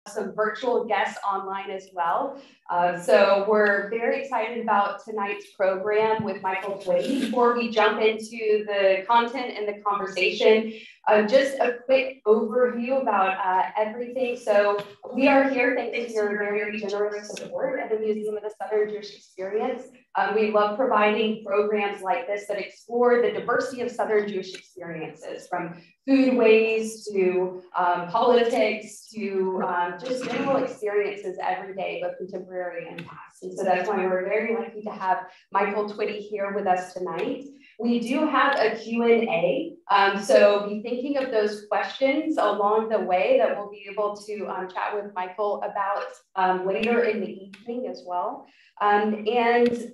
some virtual guests online as well. So we're very excited about tonight's program with Michael Twitty. Before we jump into the content and the conversation, just a quick overview about everything. So we are here thanks to your very generous support at the Museum of the Southern Jewish Experience. We love providing programs like this that explore the diversity of Southern Jewish experiences, from foodways to politics to just general experiences every day, both contemporary and past. And so that's why we're very lucky to have Michael Twitty here with us tonight. We do have a Q&A, so be thinking of those questions along the way that we'll be able to chat with Michael about later in the evening as well. And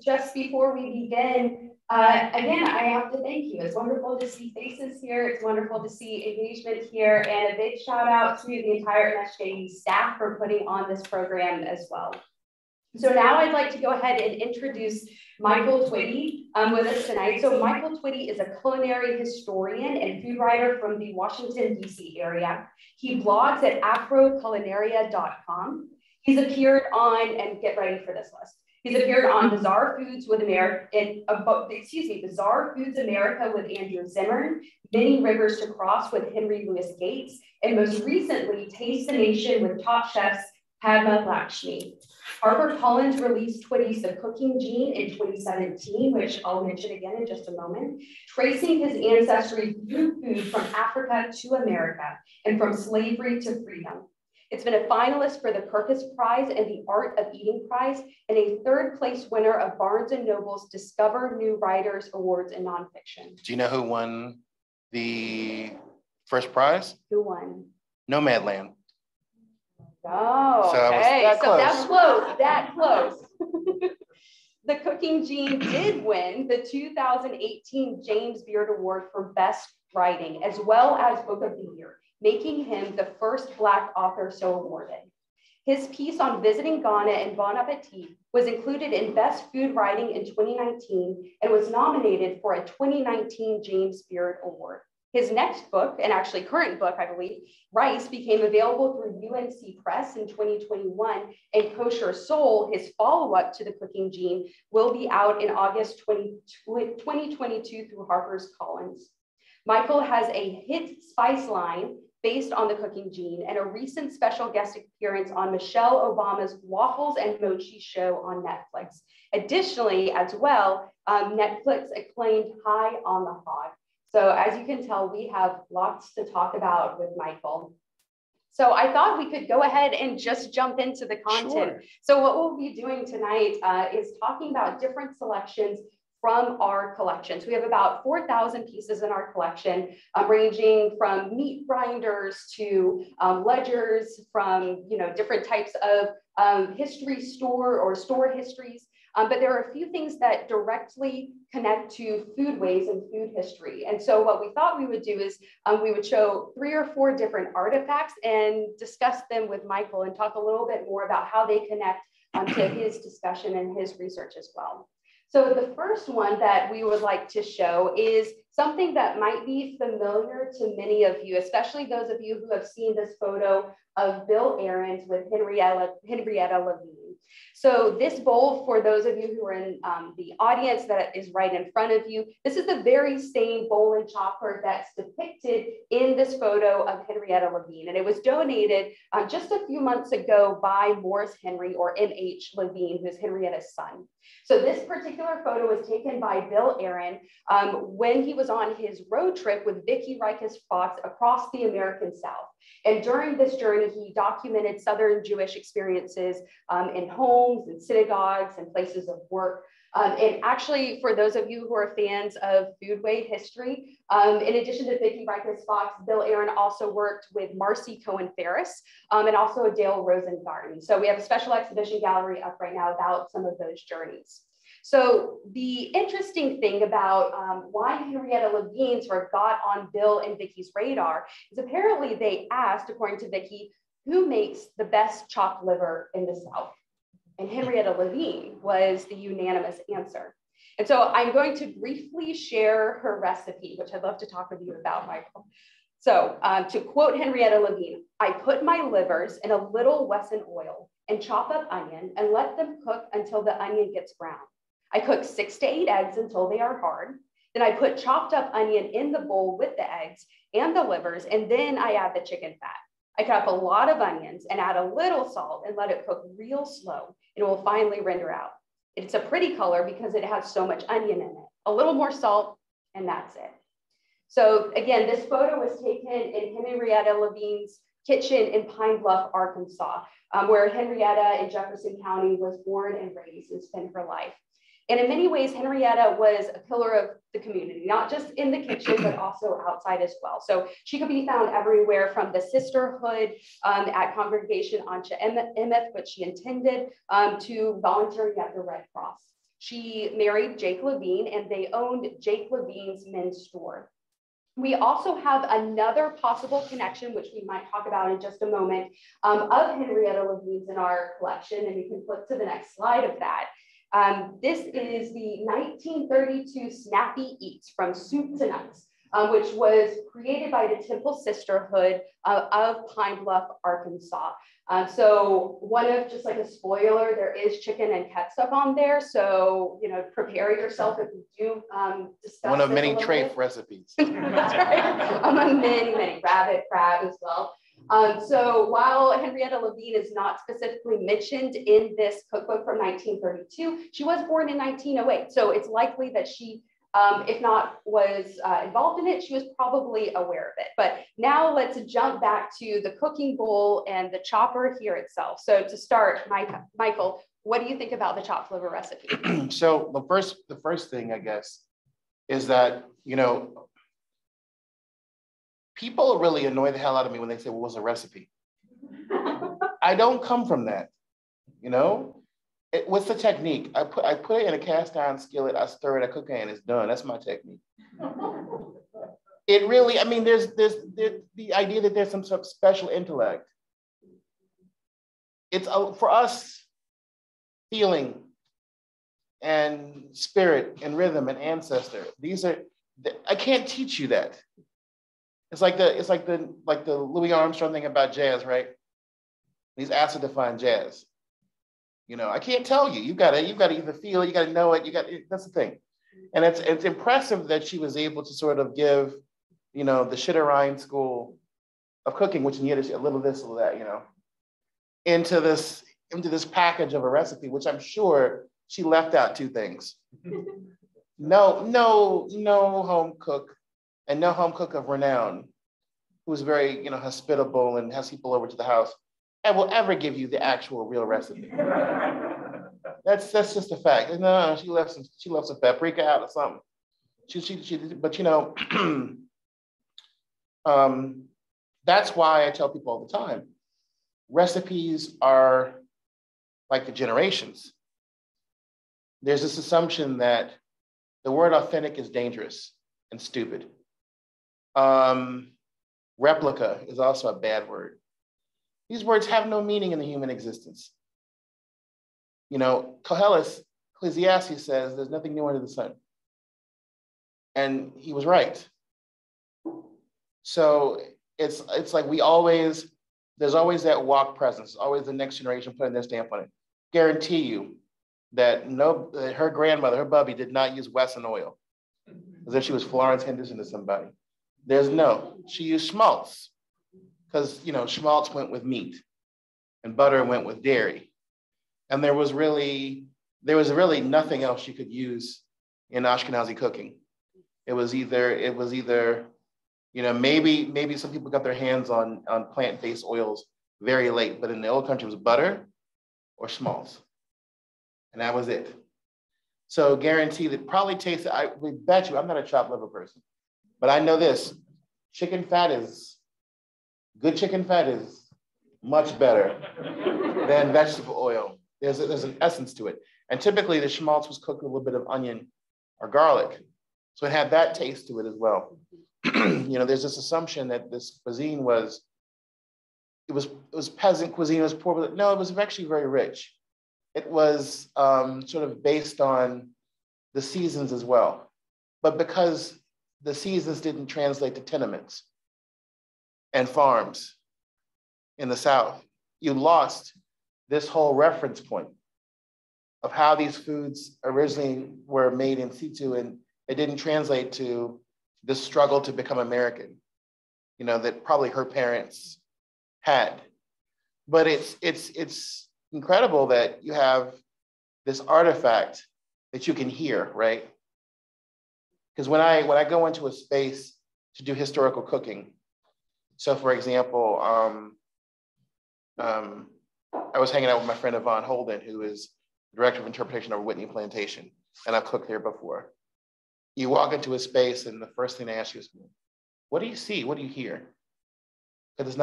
just before we begin, again, I have to thank you. It's wonderful to see faces here. It's wonderful to see engagement here, and a big shout out to the entire MSJE staff for putting on this program as well. So now I'd like to go ahead and introduce Michael Twitty with us tonight. So Michael Twitty is a culinary historian and food writer from the Washington, D.C. area. He blogs at afroculinaria.com. He's appeared on, and get ready for this list, he's appeared on Bizarre Foods with America, Bizarre Foods America with Andrew Zimmern, Many Rivers to Cross with Henry Louis Gates, and most recently, Taste the Nation with top chefs Padma Lakshmi. HarperCollins released Twitty's The Cooking Gene in 2017, which I'll mention again in just a moment, tracing his ancestry through food from Africa to America and from slavery to freedom. It's been a finalist for the Kirkus Prize and the Art of Eating Prize, and a third place winner of Barnes & Noble's Discover New Writers Awards in Nonfiction. Do you know who won the first prize? Who won? Nomadland. Oh, so okay. So that's close, that close. The Cooking Gene did win the 2018 James Beard Award for Best Writing, as well as Book of the Year, making him the first Black author so awarded. His piece on visiting Ghana and Bon Appetit was included in Best Food Writing in 2019 and was nominated for a 2019 James Beard Award. His next book, and actually current book, I believe, Rice, became available through UNC Press in 2021, and Kosher Soul, his follow-up to The Cooking Gene, will be out in August 2022 through HarperCollins. Michael has a hit spice line based on The Cooking Gene and a recent special guest appearance on Michelle Obama's Waffles and Mochi show on Netflix. Additionally, as well, Netflix acclaimed High on the Hog. So as you can tell, we have lots to talk about with Michael. So I thought we could go ahead and just jump into the content. Sure. So what we'll be doing tonight is talking about different selections from our collections. We have about 4,000 pieces in our collection, ranging from meat grinders to ledgers, from different types of history store histories. But there are a few things that directly connect to foodways and food history. And so what we thought we would do is we would show 3 or 4 different artifacts and discuss them with Michael and talk a little bit more about how they connect to his discussion and his research as well. So the first one that we would like to show is something that might be familiar to many of you, especially those of you who have seen this photo of Bill Ahrens with Henrietta Levine. So this bowl, for those of you who are in the audience that is right in front of you, this is the very same bowl and chopper that's depicted in this photo of Henrietta Levine. And it was donated just a few months ago by Morris Henry, or M.H. Levine, who's Henrietta's son. So this particular photo was taken by Bill Ahrens when he was on his road trip with Vicki Rikers Fox across the American South. And during this journey, he documented Southern Jewish experiences in homes and synagogues and places of work. And actually, for those of you who are fans of foodway history, in addition to Vicki Rikers Fox, Bill Ahrens also worked with Marcy Cohen Ferris and also Dale Rosengarten. So we have a special exhibition gallery up right now about some of those journeys. So the interesting thing about why Henrietta Levine sort of got on Bill and Vicki's radar is apparently they asked, according to Vicki, who makes the best chopped liver in the South? And Henrietta Levine was the unanimous answer. And so I'm going to briefly share her recipe, which I'd love to talk with you about, Michael. So to quote Henrietta Levine, I put my livers in a little Wesson oil and chop up onion and let them cook until the onion gets brown. I cook 6 to 8 eggs until they are hard. Then I put chopped up onion in the bowl with the eggs and the livers, and then I add the chicken fat. I cut up a lot of onions and add a little salt and let it cook real slow. It will finally render out. It's a pretty color because it has so much onion in it. A little more salt, and that's it. So again, this photo was taken in Henrietta Levine's kitchen in Pine Bluff, Arkansas, where Henrietta in Jefferson County was born and raised and spent her life. And in many ways, Henrietta was a pillar of the community, not just in the kitchen, but also outside as well. So she could be found everywhere from the sisterhood at Congregation Ancha Emeth, which she attended, to volunteering at the Red Cross. She married Jake Levine, and they owned Jake Levine's men's store. We also have another possible connection, which we might talk about in just a moment, of Henrietta Levine's in our collection, and we can flip to the next slide of that. This is the 1932 Snappy Eats from Soup to Nuts, which was created by the Temple Sisterhood of Pine Bluff, Arkansas. So one of, just like a spoiler, there is chicken and ketchup on there. So, you know, prepare yourself if you do discuss one of many trafe recipes. That's right. Among many, rabbit, crab as well. So while Henrietta Levine is not specifically mentioned in this cookbook from 1932, she was born in 1908. So it's likely that she, if not was involved in it, she was probably aware of it. But now let's jump back to the cooking bowl and the chopper here itself. So to start, Michael, what do you think about the chopped liver recipe? So the first thing, I guess, is that, you know, people really annoy the hell out of me when they say, well, what's a recipe? I don't come from that, you know? What's the technique? I put it in a cast iron skillet, I stir it, I cook it, and it's done. That's my technique. It really, I mean, there's the idea that there's some sort of special intellect. It's for us, feeling and spirit and rhythm and ancestor. These are, I can't teach you that. It's like the Louis Armstrong thing about jazz, right? He's asked to define jazz. You know, I can't tell you. You gotta either feel it, you gotta know it. That's the thing, and it's impressive that she was able to sort of give, you know, the Shitterine school of cooking, which in Yiddish a little this, a little that, you know, into this package of a recipe, which I'm sure she left out 2 things. No home cook. And no home cook of renown, who's very, you know, hospitable and has people over to the house, and will ever give you the actual real recipe. That's just a fact. No, she left some paprika out or something. But you know, that's why I tell people all the time, recipes are like the generations. There's this assumption that the word authentic is dangerous and stupid. Replica is also a bad word. These words have no meaning in the human existence. You know, Ecclesiastes says there's nothing new under the sun. And he was right. So it's like there's always that walk presence, always the next generation putting their stamp on it. Guarantee you that her grandmother, her bubby, did not use Wesson oil as if she was Florence Henderson to somebody. She used schmaltz, because, you know, schmaltz went with meat and butter went with dairy. And there was really nothing else you could use in Ashkenazi cooking. It was either, you know, maybe some people got their hands on plant-based oils very late, but in the old country it was butter or schmaltz. And that was it. So guaranteed it probably tasted, we bet you, I'm not a chopped liver person, but I know this, good chicken fat is much better than vegetable oil. There's an essence to it. And typically the schmaltz was cooked with a little bit of onion or garlic. So it had that taste to it as well. You know, there's this assumption that this cuisine was peasant cuisine, it was poor, but no, it was actually very rich. It was sort of based on the seasons as well. But because the seasons didn't translate to tenements, and farms in the South, you lost this whole reference point of how these foods originally were made in situ, and it didn't translate to this struggle to become American, you know, that probably her parents had. But it's incredible that you have this artifact that you can hear, right? Because when I go into a space to do historical cooking, so for example, I was hanging out with my friend Yvonne Holden, who is director of interpretation of Whitney Plantation, and I've cooked there before. You walk into a space, and the first thing they ask you is, "What do you see? What do you hear?" Because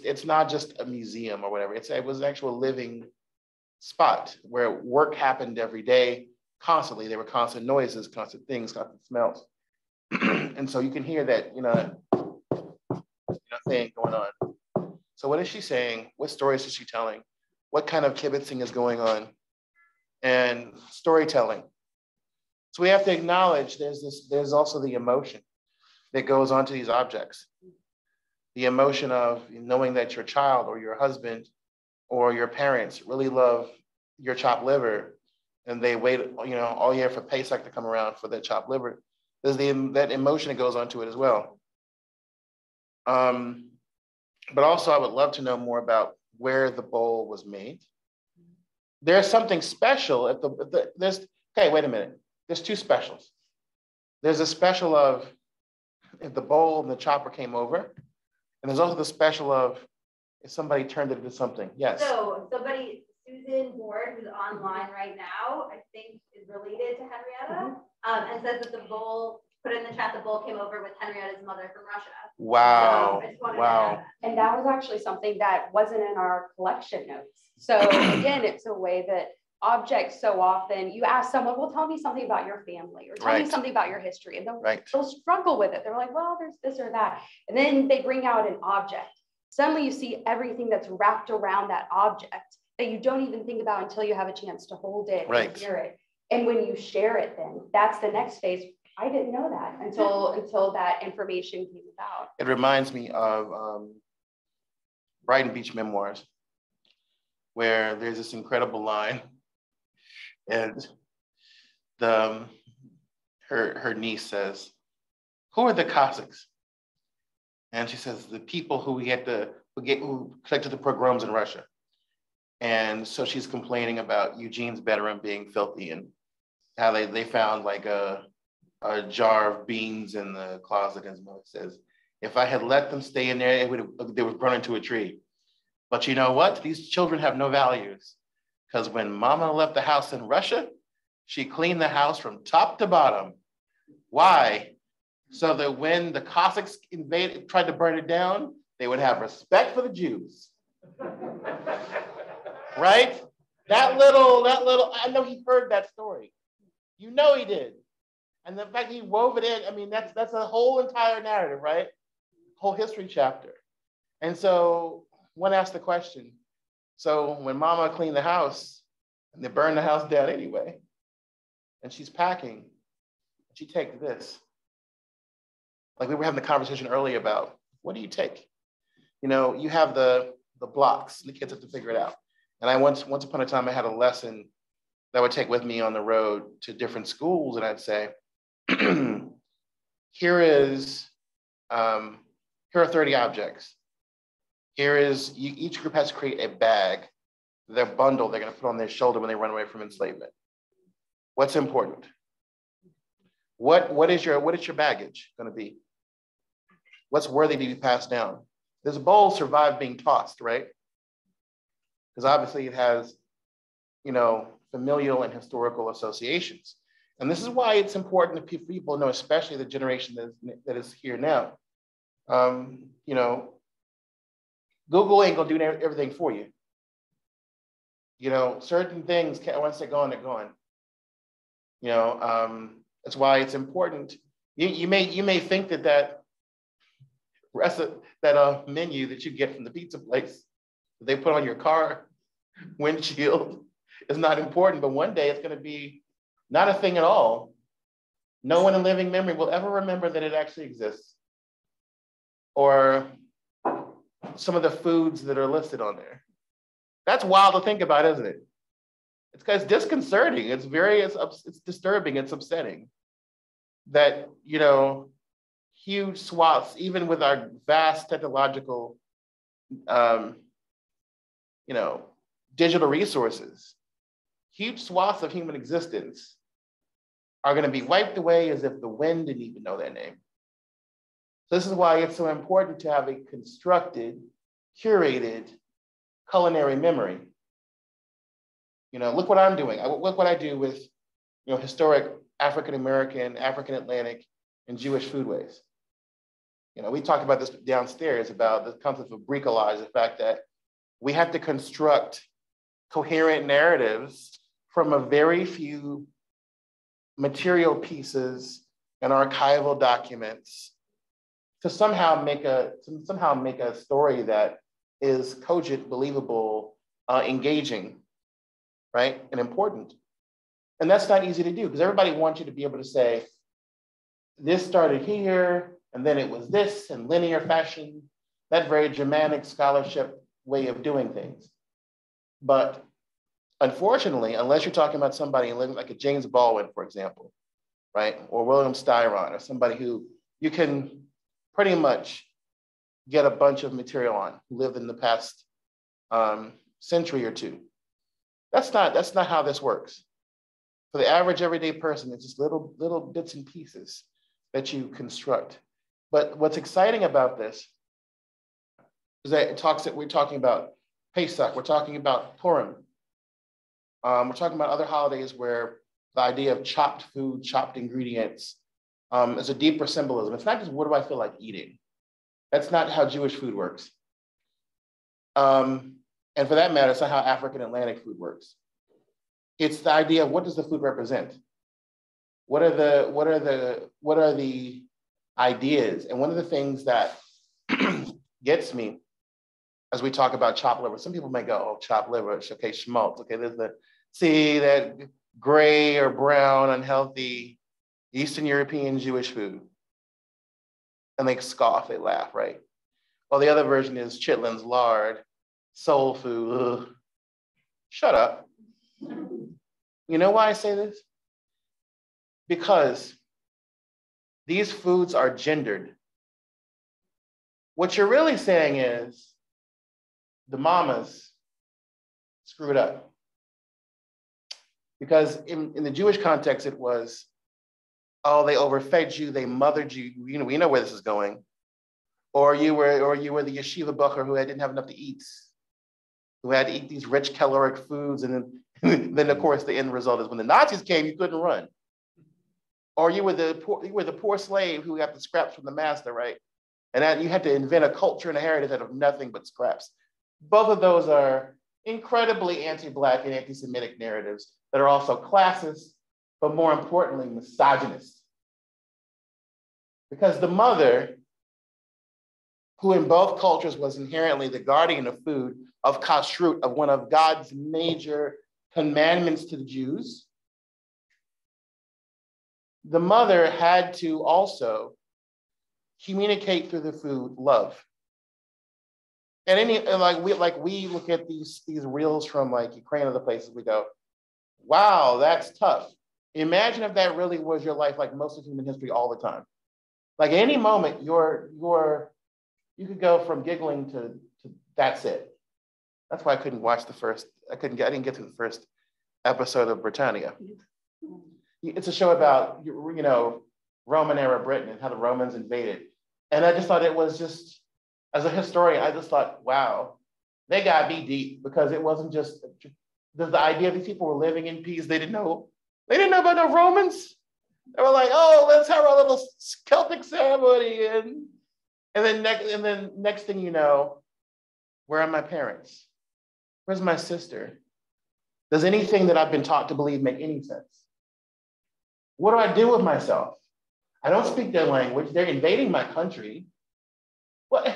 it's not just a museum or whatever. It was an actual living spot where work happened every day, constantly. There were constant noises, constant things, constant smells, and so you can hear that, thing going on. So what is she saying? What stories is she telling? What kind of kibitzing is going on? And storytelling. So we have to acknowledge there's also the emotion that goes onto these objects. The emotion of knowing that your child or your husband or your parents really love your chopped liver, and they wait, all year for Pesach to come around for that chopped liver. There's that emotion that goes onto it as well. But also I would love to know more about where the bowl was made. There's something special at wait a minute. There's two specials. There's a special of if the bowl and the chopper came over, and there's also the special of if somebody turned it into something. Yes. So Susan Ward, who's online right now, I think is related to Henrietta, and says that the bowl, put in the chat, the bowl came over with Henrietta's mother from Russia. Wow. Wow. And that was actually something that wasn't in our collection notes. So again, it's a way that objects so often, you ask someone, well, tell me something about your family or tell me something about your history. And they'll struggle with it. They're like, well, there's this or that. And then they bring out an object. Suddenly you see everything that's wrapped around that object that you don't even think about until you have a chance to hold it and hear it. And when you share it, then that's the next phase. I didn't know that until that information came about. It reminds me of Brighton Beach Memoirs, where there's this incredible line, and her niece says, "Who are the Cossacks?" And she says, "The people who who collected the pogroms in Russia." And so she's complaining about Eugene's bedroom being filthy and how they found like a jar of beans in the closet. And his mother says, "If I had let them stay in there, they would burn into a tree. But you know what? These children have no values. Because when Mama left the house in Russia, she cleaned the house from top to bottom. Why? So that when the Cossacks tried to burn it down, they would have respect for the Jews." Right? That little, I know he heard that story. You know he did. And the fact he wove it in, I mean, that's a whole entire narrative, right? Whole history chapter. And so one asked the question, so when Mama cleaned the house, and they burned the house down anyway, and she's packing, she takes this. Like we were having the conversation earlier about, what do you take? You have the blocks, the kids have to figure it out. And I once upon a time, I had a lesson that I would take with me on the road to different schools, and I'd say, here are 30 objects. Each group has to create a bag, their bundle they're going to put on their shoulder when they run away from enslavement. What's important? What is your baggage going to be? What's worthy to be passed down? This bowl survived being tossed, right? Because obviously it has, familial and historical associations. And this is why it's important that people know, especially the generation that is here now. Google ain't gonna do everything for you. Certain things, once they're gone, they're gone. That's why it's important. You may think that menu that you get from the pizza place that they put on your car windshield is not important, but one day it's going to be not a thing at all. No one in living memory will ever remember that it actually exists. Or some of the foods that are listed on there. That's wild to think about, isn't it? It's disconcerting. It's disturbing. It's upsetting that, you know, huge swaths, even with our vast technological, you know, digital resources, huge swaths of human existence are going to be wiped away as if the wind didn't even know their name. So this is why it's so important to have a constructed, curated culinary memory. You know, look what I'm doing. Look what I do with, you know, historic African-American, African-Atlantic, and Jewish foodways. You know, we talked about this downstairs about the concept of bricolage, the fact that we have to construct coherent narratives from a very few material pieces and archival documents to somehow make a story that is cogent, believable, engaging, right, and important. And that's not easy to do because everybody wants you to be able to say, this started here, and then it was this in linear fashion, that very Germanic scholarship way of doing things. But unfortunately, unless you're talking about somebody like a James Baldwin, for example, right, or William Styron, or somebody who you can pretty much get a bunch of material on, who lived in the past century or two. That's not how this works. For the average everyday person, it's just little bits and pieces that you construct. But what's exciting about this is that we're talking about Pesach, we're talking about Purim, we're talking about other holidays where the idea of chopped food, chopped ingredients is a deeper symbolism. It's not just what do I feel like eating. That's not how Jewish food works. And for that matter, it's not how African Atlantic food works. It's the idea of what does the food represent? What are the ideas? And one of the things that gets me as we talk about chopped liver, some people may go, oh, chopped liver, okay, schmaltz. Okay, there's that gray or brown, unhealthy Eastern European Jewish food. And they scoff, they laugh, right? Well, the other version is chitlins, lard, soul food. Ugh. Shut up. You know why I say this? Because these foods are gendered. What you're really saying is the mamas screwed up. Because in the Jewish context, it was, oh, they overfed you, they mothered you. You know, we know where this is going. Or you were the yeshiva bacher who didn't have enough to eat, who had to eat these rich caloric foods, and then of course the end result is when the Nazis came, you couldn't run. Or you were the poor slave who got the scraps from the master, right? And that you had to invent a culture and a heritage out of nothing but scraps. Both of those are incredibly anti-Black and anti-Semitic narratives that are also classist, but more importantly, misogynist. Because the mother, who in both cultures was inherently the guardian of food, of kashrut, of one of God's major commandments to the Jews, the mother had to also communicate through the food love. And we look at these reels from like Ukraine or other places, we go, wow, that's tough. Imagine if that really was your life, like most of human history all the time. Like at any moment, you could go from giggling to that's it. That's why I couldn't watch I didn't get to the first episode of Britannia. It's a show about, you know, Roman era Britain and how the Romans invaded. And I just thought it was just, as a historian, I just thought, wow, they got me deep, because it wasn't just the idea these people were living in peace. They didn't know about no Romans. They were like, oh, let's have our little Celtic ceremony. And then next thing you know, where are my parents? Where's my sister? Does anything that I've been taught to believe make any sense? What do I do with myself? I don't speak their language. They're invading my country. What?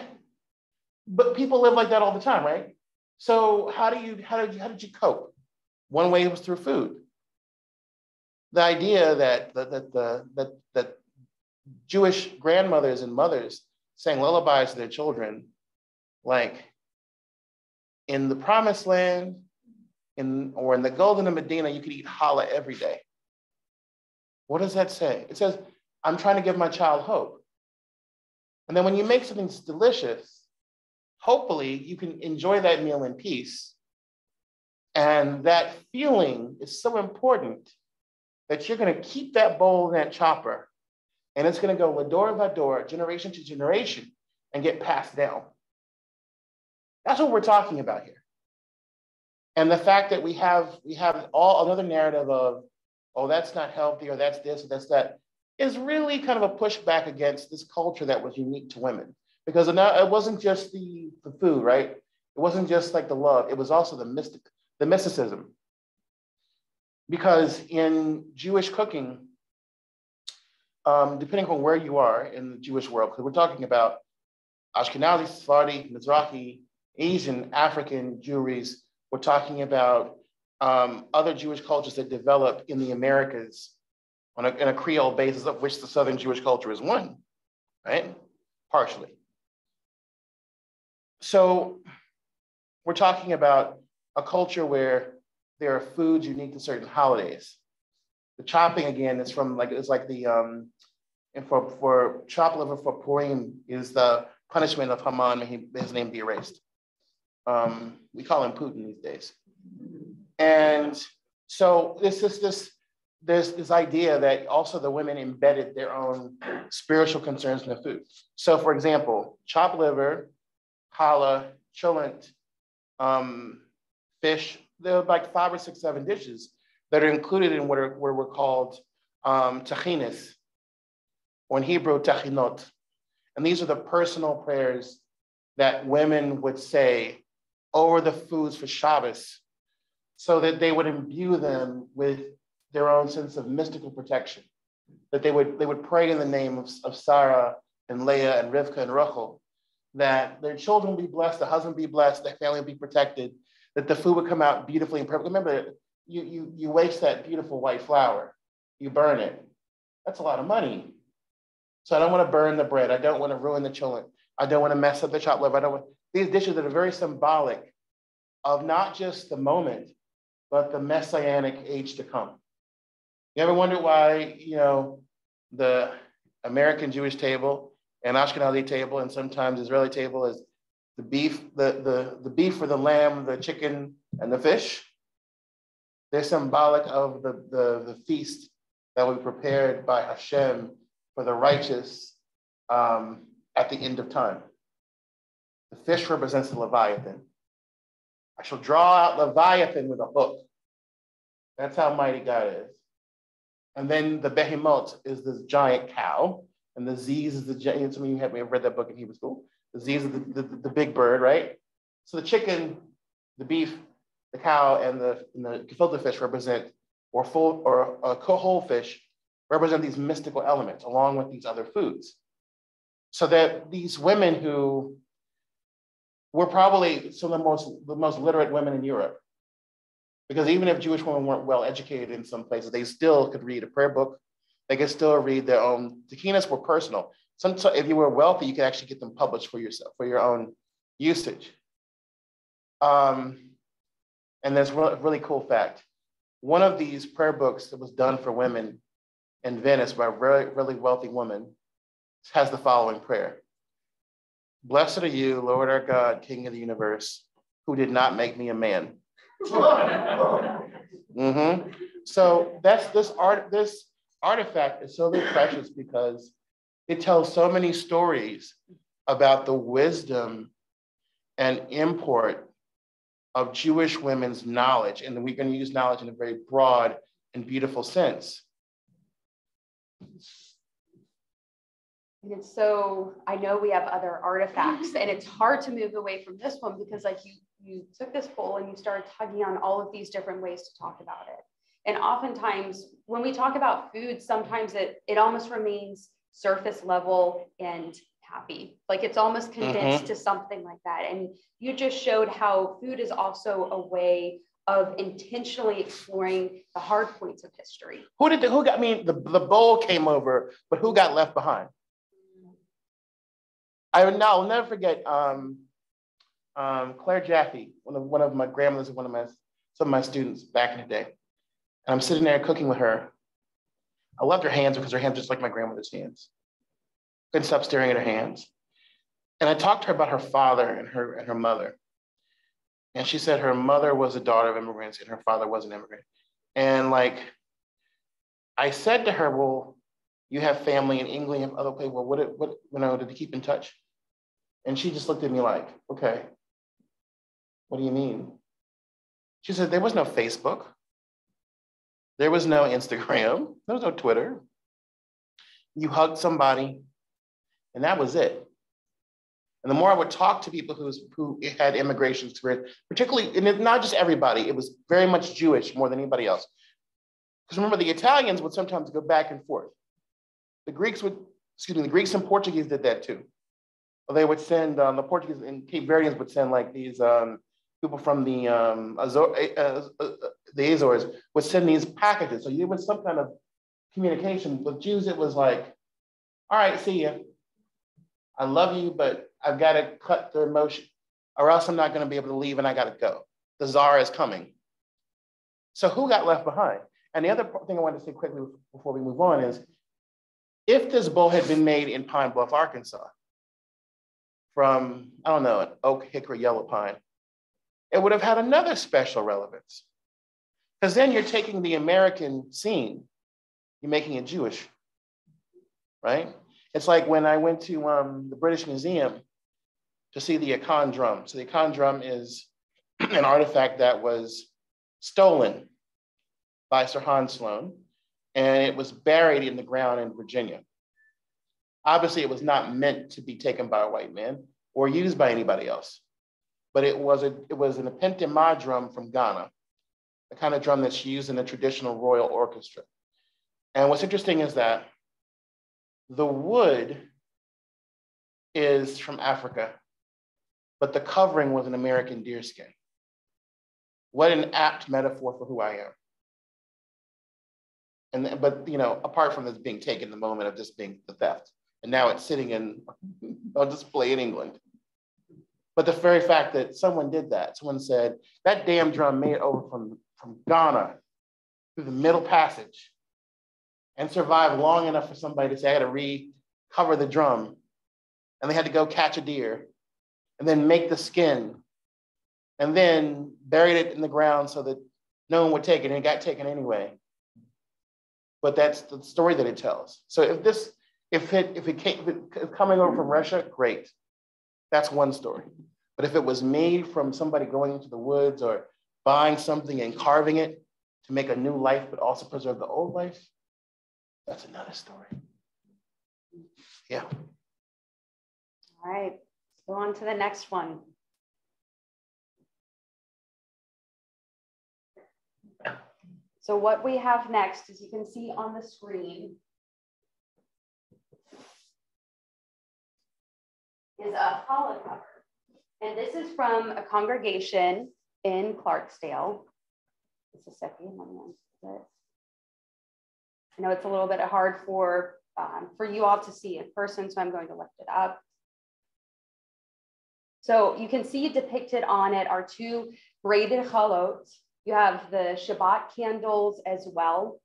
But people live like that all the time, right? So how did you cope? One way was through food. The idea that Jewish grandmothers and mothers sang lullabies to their children Like in the promised land, or in the golden of Medina, you could eat challah every day. What does that say? It says, I'm trying to give my child hope. And then when you make something that's delicious, hopefully you can enjoy that meal in peace. And that feeling is so important that you're gonna keep that bowl in that chopper, and it's gonna go lador vador, generation to generation, and get passed down. That's what we're talking about here. And the fact that we have all another narrative of, oh, that's not healthy, or that's this, or that's that, is really kind of a pushback against this culture that was unique to women. Because it wasn't just the food, right? It wasn't just like the love, it was also the mysticism. Because in Jewish cooking, depending on where you are in the Jewish world, because we're talking about Ashkenazi, Sephardi, Mizrahi, Asian, African Jewries, we're talking about other Jewish cultures that develop in the Americas in a Creole basis, of which the Southern Jewish culture is one, right? Partially. So we're talking about a culture where there are foods unique to certain holidays. The chopping, again, is from it's like the, and for chopped liver for Purim is the punishment of Haman, may his name be erased. We call him Putin these days. And so there's this idea that also the women embedded their own spiritual concerns in the food. So for example, chopped liver, challah, cholent, fish, there are like 5 or 6, 7 dishes that are included in what were called tachinis, or in Hebrew, tachinot. And these are the personal prayers that women would say over the foods for Shabbos, so that they would imbue them with their own sense of mystical protection. That they would pray in the name of Sarah and Leah and Rivka and Rachel, that their children be blessed, the husband be blessed, their family be protected, that the food would come out beautifully and perfect. Remember, you waste that beautiful white flour, you burn it. That's a lot of money. So I don't want to burn the bread. I don't want to ruin the cholent. I don't want to mess up the chopped liver. These dishes that are very symbolic of not just the moment, but the messianic age to come. You ever wonder why, the American Jewish table and Ashkenazi table and sometimes Israeli table is the beef, the beef or the lamb, the chicken, and the fish? They're symbolic of the feast that will be prepared by Hashem for the righteous at the end of time. The fish represents the Leviathan. I shall draw out Leviathan with a hook. That's how mighty God is. And then the behemoth is this giant cow, and the Ziz is the giant. Some of you may have read that book in Hebrew school. The Ziz is the big bird, right? So the chicken, the beef, the cow, and the gefilte fish represent, or whole fish represent these mystical elements along with these other foods. So that these women who were probably some of the most literate women in Europe, because even if Jewish women weren't well educated in some places, they still could read a prayer book. They could still read their own. Takinas were personal. Sometimes, if you were wealthy, you could actually get them published for yourself, for your own usage. And there's a really cool fact. One of these prayer books that was done for women in Venice by a really, really wealthy woman has the following prayer. Blessed are you, Lord our God, King of the universe, who did not make me a man. Mm-hmm. So this artifact is so very precious because it tells so many stories about the wisdom and import of Jewish women's knowledge. And we're going to use knowledge in a very broad and beautiful sense. And so I know we have other artifacts, and it's hard to move away from this one because like you took this bowl and you started tugging on all of these different ways to talk about it. And oftentimes when we talk about food, sometimes it almost remains surface level and happy. Like it's almost condensed to something like that. And you just showed how food is also a way of intentionally exploring the hard points of history. The bowl came over, but who got left behind? I'll never forget Claire Jaffe, one of my grandmothers, some of my students back in the day. And I'm sitting there cooking with her. I loved her hands because her hands are just like my grandmother's hands. Couldn't stop staring at her hands. And I talked to her about her father and her mother. And she said her mother was a daughter of immigrants and her father was an immigrant. And like, I said to her, well, you have family in England, you have other places, well, what, did they keep in touch? And she just looked at me like, okay, what do you mean? She said, there was no Facebook. There was no Instagram. There was no Twitter. You hugged somebody and that was it. And the more I would talk to people who had immigration experience, particularly, and not just everybody, it was very much Jewish more than anybody else. Because remember, the Italians would sometimes go back and forth. The Greeks and Portuguese did that too. They would send, the Portuguese and Cape Verdeans would send like these people from the Azores would send these packages. So there was some kind of communication. With Jews, it was like, all right, see ya. I love you, but I've got to cut the emotion or else I'm not going to be able to leave and I got to go. The czar is coming. So who got left behind? And the other thing I wanted to say quickly before we move on is, if this bowl had been made in Pine Bluff, Arkansas, from, I don't know, an oak, hickory, yellow pine, it would have had another special relevance. Because then you're taking the American scene, you're making it Jewish, right? It's like when I went to the British Museum to see the Akan drum. So the Akan drum is an artifact that was stolen by Sir Hans Sloane, and it was buried in the ground in Virginia. Obviously, it was not meant to be taken by a white man or used by anybody else, but it was an Apentema drum from Ghana, the kind of drum that's used in a traditional royal orchestra. And what's interesting is that the wood is from Africa, but the covering was an American deerskin. What an apt metaphor for who I am. But apart from this being taken, the moment of just being the theft, and now it's sitting on display in England. But the very fact that someone did that, someone said, that damn drum made it over from Ghana through the Middle Passage and survived long enough for somebody to say, I got to recover the drum. And they had to go catch a deer and then make the skin and then buried it in the ground so that no one would take it, and it got taken anyway. But that's the story that it tells. So if it coming over from Russia, great. That's one story. But if it was made from somebody going into the woods or buying something and carving it to make a new life, but also preserve the old life, that's another story. Yeah. All right, let's go on to the next one. So what we have next, as you can see on the screen, is a hollow cover. And this is from a congregation in Clarksdale, Mississippi. I know it's a little bit hard for you all to see in person, so I'm going to lift it up. So you can see depicted on it are two braided chalot. You have the Shabbat candles as well.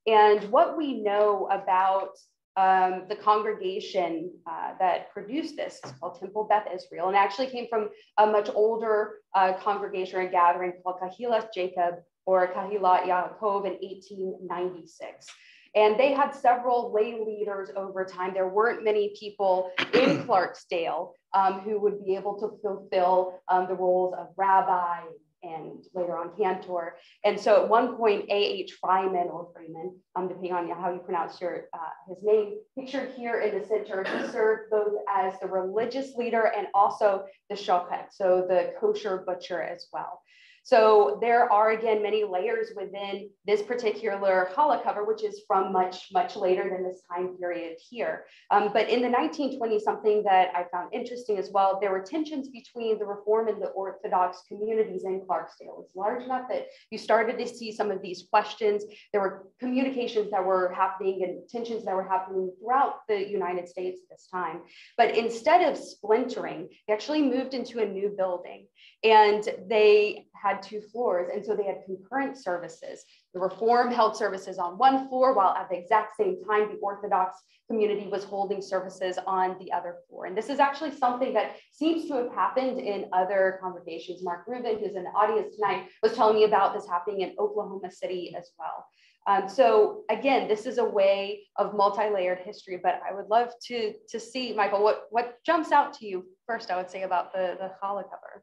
And what we know about the congregation that produced this is called Temple Beth Israel, and actually came from a much older congregation or gathering called Kahilat Jacob or Kahilat Yaakov in 1896. And they had several lay leaders over time. There weren't many people in Clarksdale who would be able to fulfill the roles of rabbi and later on cantor. And so at one point, A.H. Freeman, or Freeman, depending on how you pronounce his name, pictured here in the center, he served both as the religious leader and also the shochet, so the kosher butcher as well. So there are, again, many layers within this particular challah cover, which is from much, much later than this time period here. But in the 1920s, something that I found interesting as well, there were tensions between the Reform and the Orthodox communities in Clarksdale. It's large enough that you started to see some of these questions. There were communications that were happening and tensions that were happening throughout the United States at this time. But instead of splintering, they actually moved into a new building, and they had 2 floors. And so they had concurrent services. The Reform held services on one floor, while at the exact same time, the Orthodox community was holding services on the other floor. And this is actually something that seems to have happened in other congregations. Mark Rubin, who's in the audience tonight, was telling me about this happening in Oklahoma City as well. So again, this is a way of multi-layered history, but I would love to see, Michael, what jumps out to you first, I would say, about the challah cover.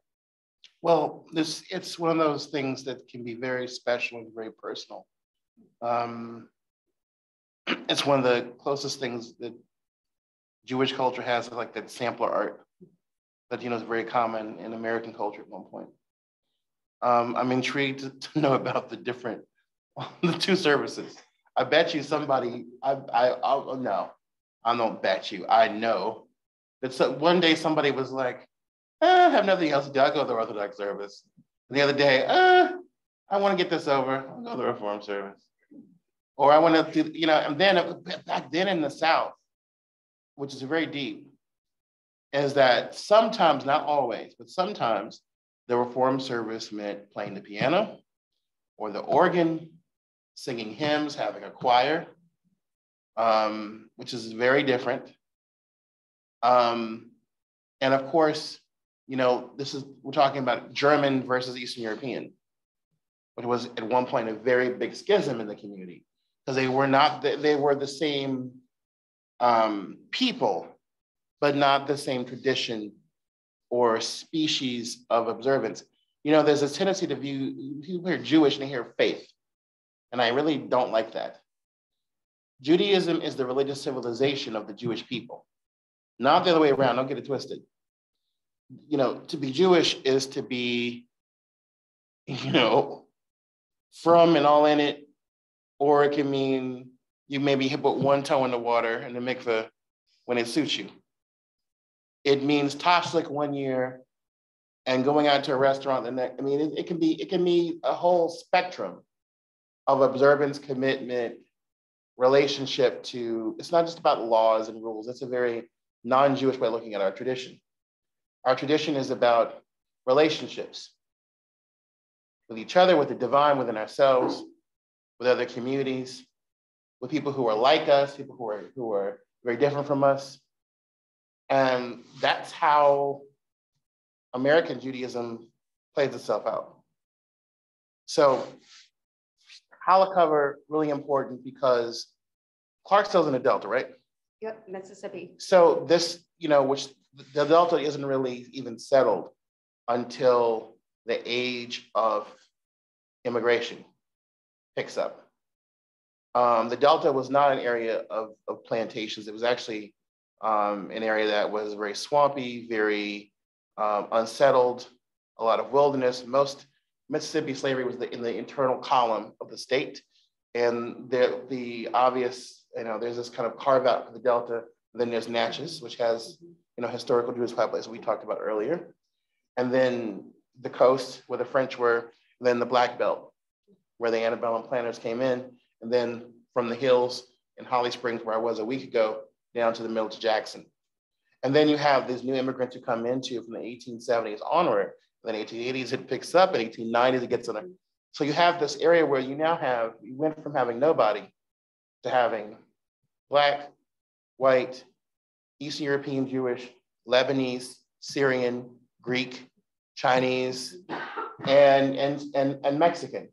Well, it's one of those things that can be very special and very personal. It's one of the closest things that Jewish culture has, like that sampler art that, you know, is very common in American culture at one point. I'm intrigued to know about the 2 services. I bet you somebody, no, I don't bet you, I know that one day somebody was like, I have nothing else to do, I'll go to the Orthodox service. And the other day, I want to get this over, I'll go to the Reform service. Or I want to do, you know, and then back then in the South, which is very deep, is that sometimes, not always, but sometimes the Reform service meant playing the piano or the organ, singing hymns, having a choir, which is very different. And of course, you know, we're talking about German versus Eastern European, which was at one point a very big schism in the community, because they were the same people, but not the same tradition or species of observance. You know, there's a tendency to view, people hear Jewish and they hear faith, and I really don't like that. Judaism is the religious civilization of the Jewish people, not the other way around, don't get it twisted. You know, to be Jewish is to be, you know, from and all in it, or it can mean you maybe put one toe in the water in the mikveh when it suits you. It means tashlik one year and going out to a restaurant the next. I mean, it can be a whole spectrum of observance, commitment, relationship to, it's not just about laws and rules. It's a very non-Jewish way of looking at our tradition. Our tradition is about relationships with each other, with the divine, within ourselves, with other communities, with people who are like us, people who are very different from us. And that's how American Judaism plays itself out. So challah cover, really important because Clarksdale's in the Delta, right? Yep, Mississippi. So this, you know, which the Delta isn't really even settled until the age of immigration picks up. The Delta was not an area of plantations. It was actually an area that was very swampy, very unsettled, a lot of wilderness. Most Mississippi slavery was in the internal column of the state. And the obvious, you know, there's this kind of carve out for the Delta. And then there's Natchez, which has, you know, historical Jewish population we talked about earlier. And then the coast where the French were, then the Black Belt, where the antebellum planters came in. And then from the hills in Holly Springs, where I was a week ago, down to the middle to Jackson. And then you have these new immigrants who come into from the 1870s onward. Then 1880s, it picks up, in 1890s, it gets on a, so you have this area where you went from having nobody to having Black, white, Eastern European Jewish, Lebanese, Syrian, Greek, Chinese, and Mexican,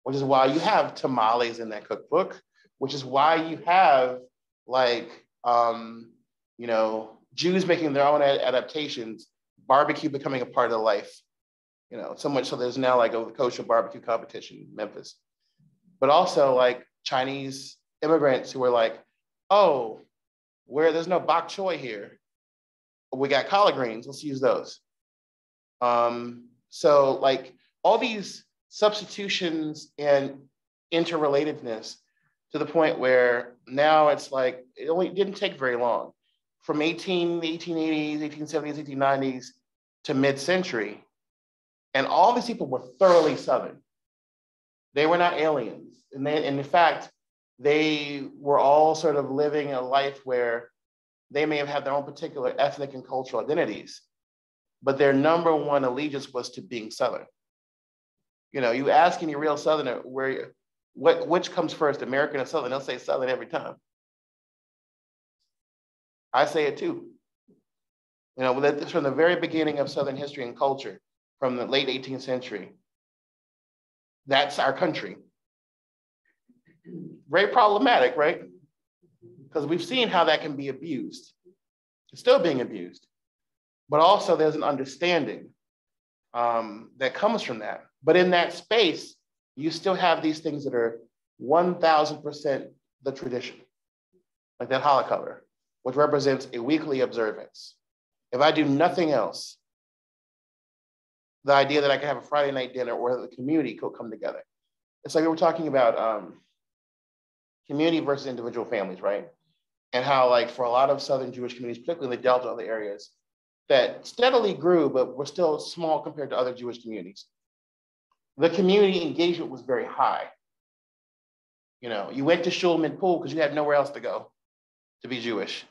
which is why you have tamales in that cookbook, which is why you have like, you know, Jews making their own adaptations, barbecue becoming a part of the life, you know, so much so there's now like a kosher barbecue competition in Memphis. But also like Chinese immigrants who were like, oh, there's no bok choy here. We got collard greens, let's use those. So like all these substitutions and interrelatedness to the point where now it's like, it only didn't take very long. From 1880s, 1870s, 1890s to mid-century, and all these people were thoroughly Southern. They were not aliens. And in fact, they were all sort of living a life where they may have had their own particular ethnic and cultural identities, but their number one allegiance was to being Southern. You know, you ask any real Southerner which comes first, American or Southern, they'll say Southern every time. I say it too. You know, from the very beginning of Southern history and culture, from the late 18th century, that's our country. Very problematic, right? Because we've seen how that can be abused. It's still being abused. But also there's an understanding that comes from that. But in that space, you still have these things that are 1000% the tradition, like that challah cover, which represents a weekly observance. If I do nothing else, the idea that I can have a Friday night dinner or the community could come together. It's like we were talking about community versus individual families, right? And how, like, for a lot of Southern Jewish communities, particularly in the Delta, other areas, that steadily grew, but were still small compared to other Jewish communities. The community engagement was very high. You know, you went to shul mid-pool because you had nowhere else to go to be Jewish.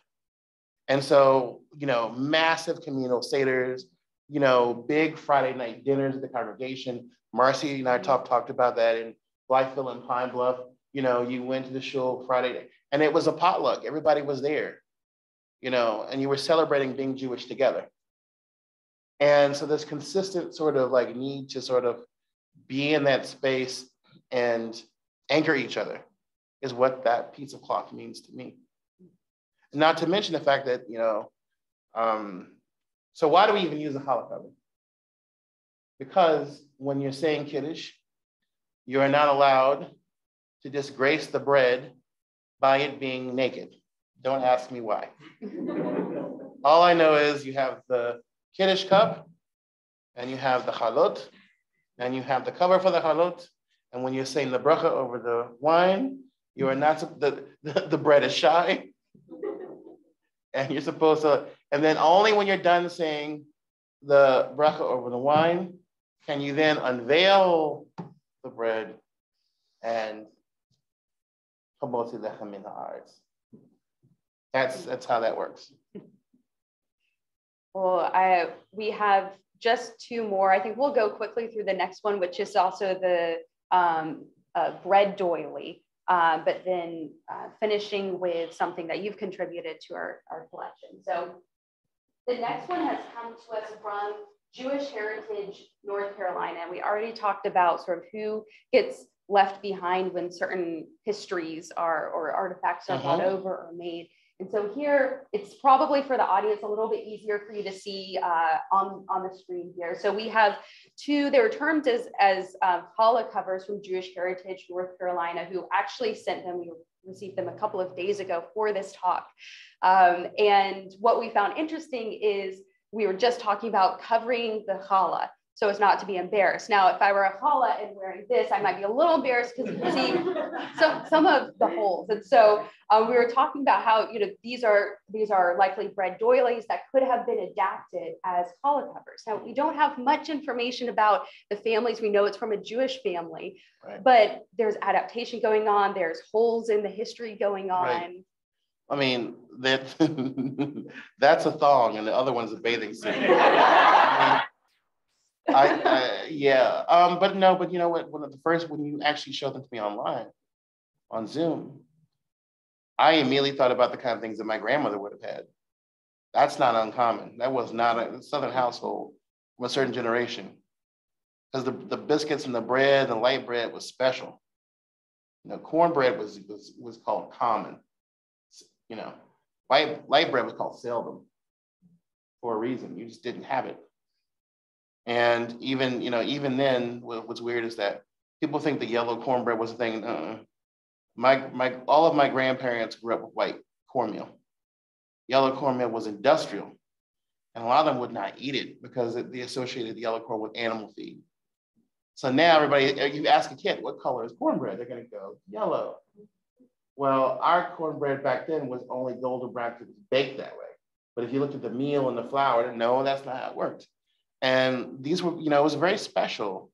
And so, you know, massive communal seders, you know, big Friday night dinners at the congregation. Marcy and I talked about that in Blytheville and Pine Bluff. You know, you went to the shul Friday night, and it was a potluck. Everybody was there, you know, and you were celebrating being Jewish together. And so this consistent sort of like need to sort of be in that space and anchor each other is what that piece of cloth means to me. Not to mention the fact that, you know, so why do we even use a challah cover? Because when you're saying Kiddush, you are not allowed to disgrace the bread by it being naked. Don't ask me why. All I know is you have the Kiddush cup, and you have the chalot, and you have the cover for the chalot, and when you're saying the bracha over the wine, you are not, the bread is shy, and you're supposed to, and then only when you're done saying the bracha over the wine, can you then unveil the bread and that's how that works. Well, we have just two more. I think we'll go quickly through the next one, which is also the bread doily, but then finishing with something that you've contributed to our collection. So the next one has come to us from Jewish Heritage, North Carolina. We already talked about sort of who gets left behind when certain histories or artifacts are brought over or made. And so here, it's probably for the audience a little bit easier for you to see on the screen here. So we have two, they were termed as challah covers from Jewish Heritage, North Carolina, who actually sent them, we received them a couple of days ago for this talk. And what we found interesting is we were just talking about covering the challah so as not to be embarrassed. Now, if I were a challah and wearing this, I might be a little embarrassed because you can see some of the holes. And so we were talking about how, you know, these are likely bread doilies that could have been adapted as challah covers. Now, we don't have much information about the families. We know it's from a Jewish family, right, but there's adaptation going on. There's holes in the history going on. Right. I mean, that's a thong and the other one's a bathing suit. Yeah, but you know what? When you actually showed them to me online, on Zoom, I immediately thought about the kind of things that my grandmother would have had. That's not uncommon. That was not a Southern household from a certain generation, because the biscuits and the bread and the light bread was special. You know, cornbread was called common. You know, light bread was called seldom for a reason. You just didn't have it. And even then, what's weird is that people think the yellow cornbread was a thing. All of my grandparents grew up with white cornmeal. Yellow cornmeal was industrial, and a lot of them would not eat it because they associated the yellow corn with animal feed. So now everybody, you ask a kid, what color is cornbread? They're gonna go yellow. Well, our cornbread back then was only golden brown because it was baked that way. But if you looked at the meal and the flour, no, that's not how it worked. And these were, it was very special.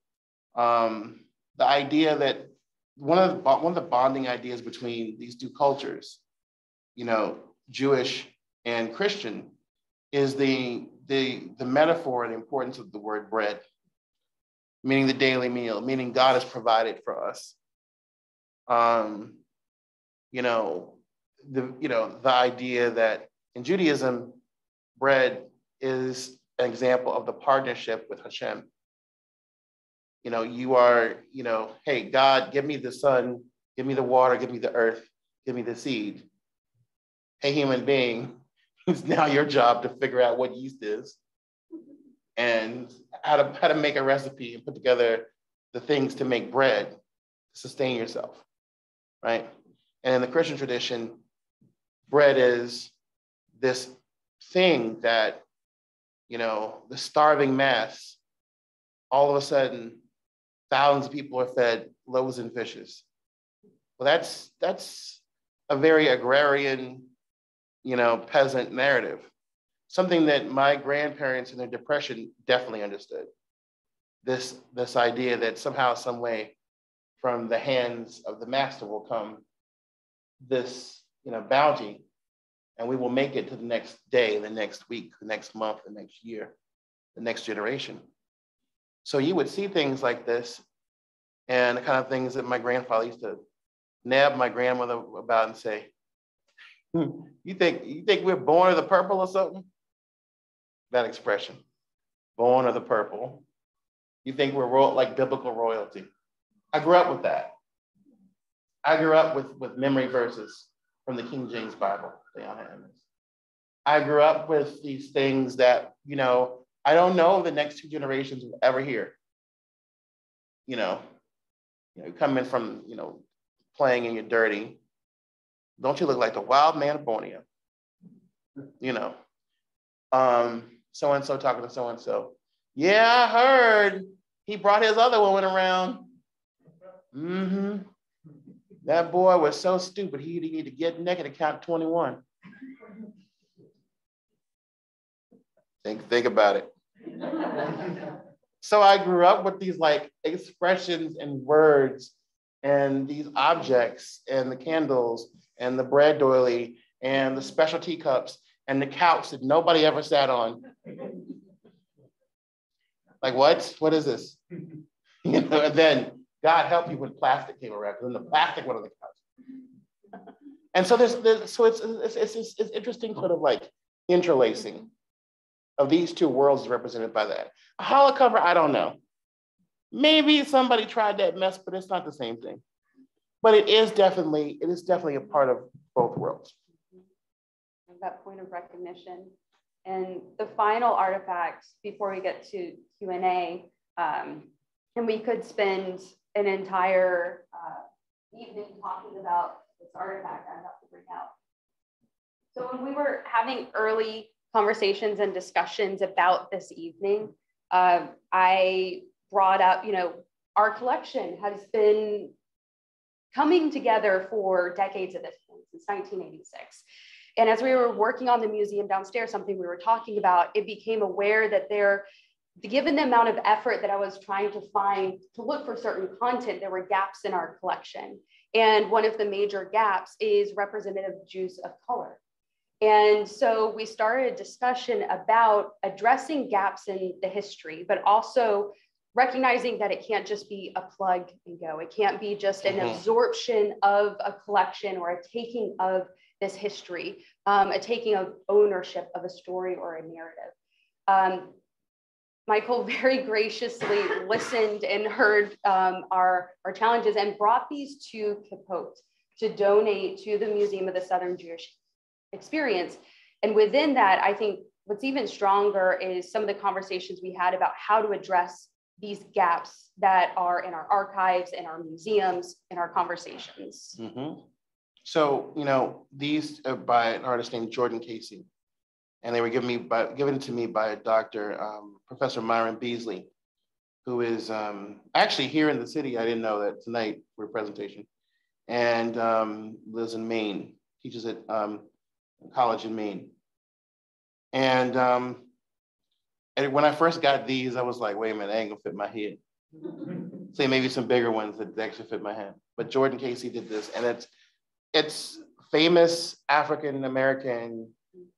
The idea that one of the bonding ideas between these two cultures, Jewish and Christian, is the metaphor and the importance of the word bread, meaning the daily meal, meaning God has provided for us. The idea that in Judaism, bread is an example of the partnership with Hashem. You are, hey, God, give me the sun, give me the water, give me the earth, give me the seed. Hey, human being, it's now your job to figure out what yeast is and how to make a recipe and put together the things to make bread to sustain yourself, right? And in the Christian tradition, bread is this thing that, the starving mass, all of a sudden, thousands of people are fed loaves and fishes. Well, that's a very agrarian, peasant narrative. Something that my grandparents in their depression definitely understood. This idea that somehow, some way, from the hands of the master will come this, bounty, and we will make it to the next day, the next week, the next month, the next year, the next generation. So you would see things like this and the kind of things that my grandfather used to nab my grandmother about and say, you think we're born of the purple or something? That expression, born of the purple. You think we're like biblical royalty. I grew up with that. I grew up with memory verses from the King James Bible. I grew up with these things that, I don't know the next two generations will ever hear. You come in from, playing in your dirty. Don't you look like the wild man of Borneo? So-and-so talking to so-and-so. Yeah, I heard he brought his other woman around. Mm-hmm. That boy was so stupid, he needed to get naked and count 21. Think about it. So I grew up with these like expressions and words and these objects and the candles and the bread doily and the special teacups and the couch that nobody ever sat on. Like, what is this? And then God help you when plastic came around, because then the plastic went on the couch. And so it's interesting sort of like interlacing of these two worlds represented by that. A hollow cover, I don't know. Maybe somebody tried that mess, but it's not the same thing. But it is definitely a part of both worlds. That point of recognition. And the final artifact before we get to Q&A, and we could spend an entire evening talking about this artifact I'm about to bring out. So when we were having early conversations and discussions about this evening, I brought up, our collection has been coming together for decades at this point, since 1986. And as we were working on the museum downstairs, something we were talking about, it became aware that given the amount of effort that I was trying to find to look for certain content, there were gaps in our collection. And one of the major gaps is representative Jews of color. And so we started a discussion about addressing gaps in the history, but also recognizing that it can't just be a plug and go. It can't be just an absorption of a collection or a taking of this history, a taking of ownership of a story or a narrative. Michael very graciously listened and heard our challenges and brought these to Kippot to donate to the Museum of the Southern Jewish Experience. And within that, I think what's even stronger is some of the conversations we had about how to address these gaps that are in our archives, in our museums, in our conversations. Mm-hmm. So, these are by an artist named Jordan Casey, and they were given to me by a doctor, Professor Myron Beasley. who is actually here in the city. I didn't know that tonight for a presentation, and lives in Maine, teaches at college in Maine. And when I first got these, I was like, wait a minute, I ain't gonna fit my head. Say maybe some bigger ones that actually fit my head. But Jordan Casey did this, and it's famous African-American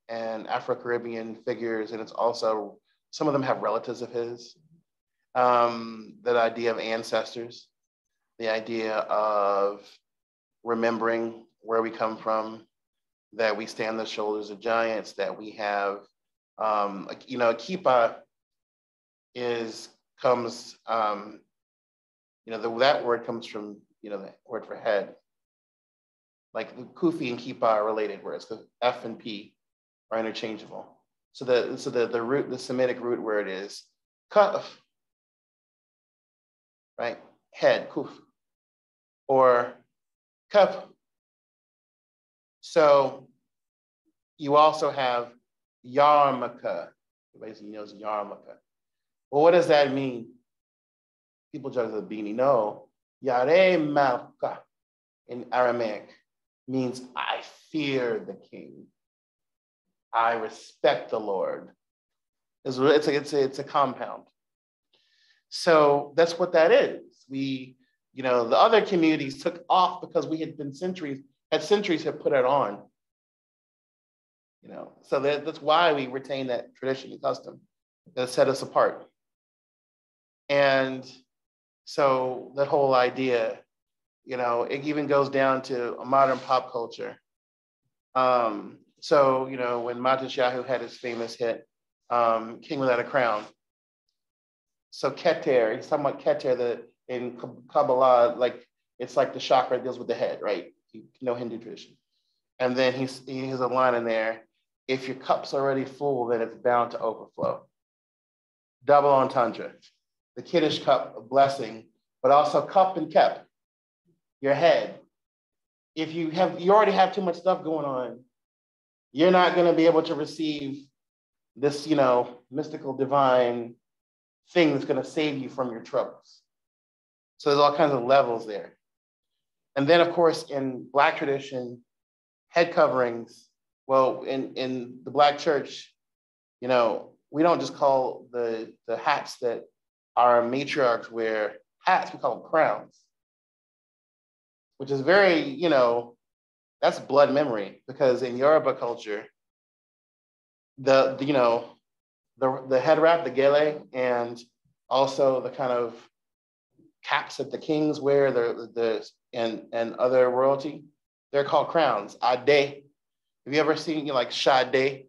and Afro-Caribbean figures, and it's also, some of them have relatives of his. That idea of ancestors, the idea of remembering where we come from, that we stand on the shoulders of giants, that we have, you know, kipa comes, you know, that word comes from, you know, the word for head. Like kufi and kipa are related words. The F and P are interchangeable. So the Semitic root word is kaf, right? Head, kuf, or kaf. So you also have yarmulke. Everybody knows yarmulke. Well, what does that mean? People judge the beanie. No, yare malka in Aramaic means I fear the king. I respect the Lord. It's a compound. So that's what that is. We, you know, the other communities took off because we had been centuries have put it on. You know, so that's why we retain that tradition and custom that set us apart. And so that whole idea, you know, it even goes down to a modern pop culture. So, you know, when Matisyahu had his famous hit, King Without a Crown. So Keter, he's talking about Keter, in Kabbalah, like, it's like the chakra that deals with the head, right? You know Hindu tradition. And then he has a line in there, if your cup's already full, then it's bound to overflow. Double entendre. The Kiddush cup of blessing, but also cup and kep, your head. If you already have too much stuff going on, you're not going to be able to receive this, you know, mystical divine thing that's going to save you from your troubles. So there's all kinds of levels there. And then, of course, in Black tradition, head coverings, well, in the Black church, you know, we don't just call the hats that our matriarchs wear hats, we call them crowns, which is very, you know, that's blood memory, because in Yoruba culture, the head wrap, the gele, and also the kind of caps that the kings wear, and other royalty, they're called crowns. Ade. Have you ever seen, you know, like Sade?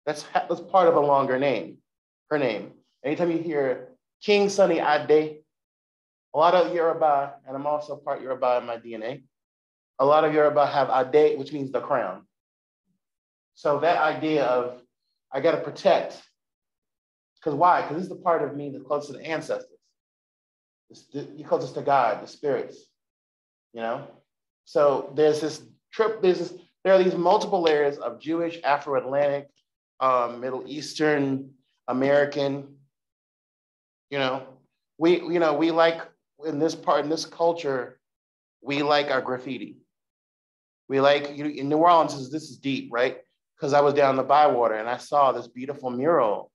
That's part of a longer name, her name. Anytime you hear King Sunny Ade, a lot of Yoruba, and I'm also part Yoruba in my DNA, a lot of Yoruba have Ade, which means the crown. So that idea of, I got to protect, because why? Because this is the part of me that's close to the ancestors. You closest to God, the spirits, you know? So there are these multiple layers of Jewish, Afro-Atlantic, Middle Eastern, American, you know? We like, in this culture, we like our graffiti. We like, in New Orleans, this is deep, right? Because I was down the Bywater and I saw this beautiful mural,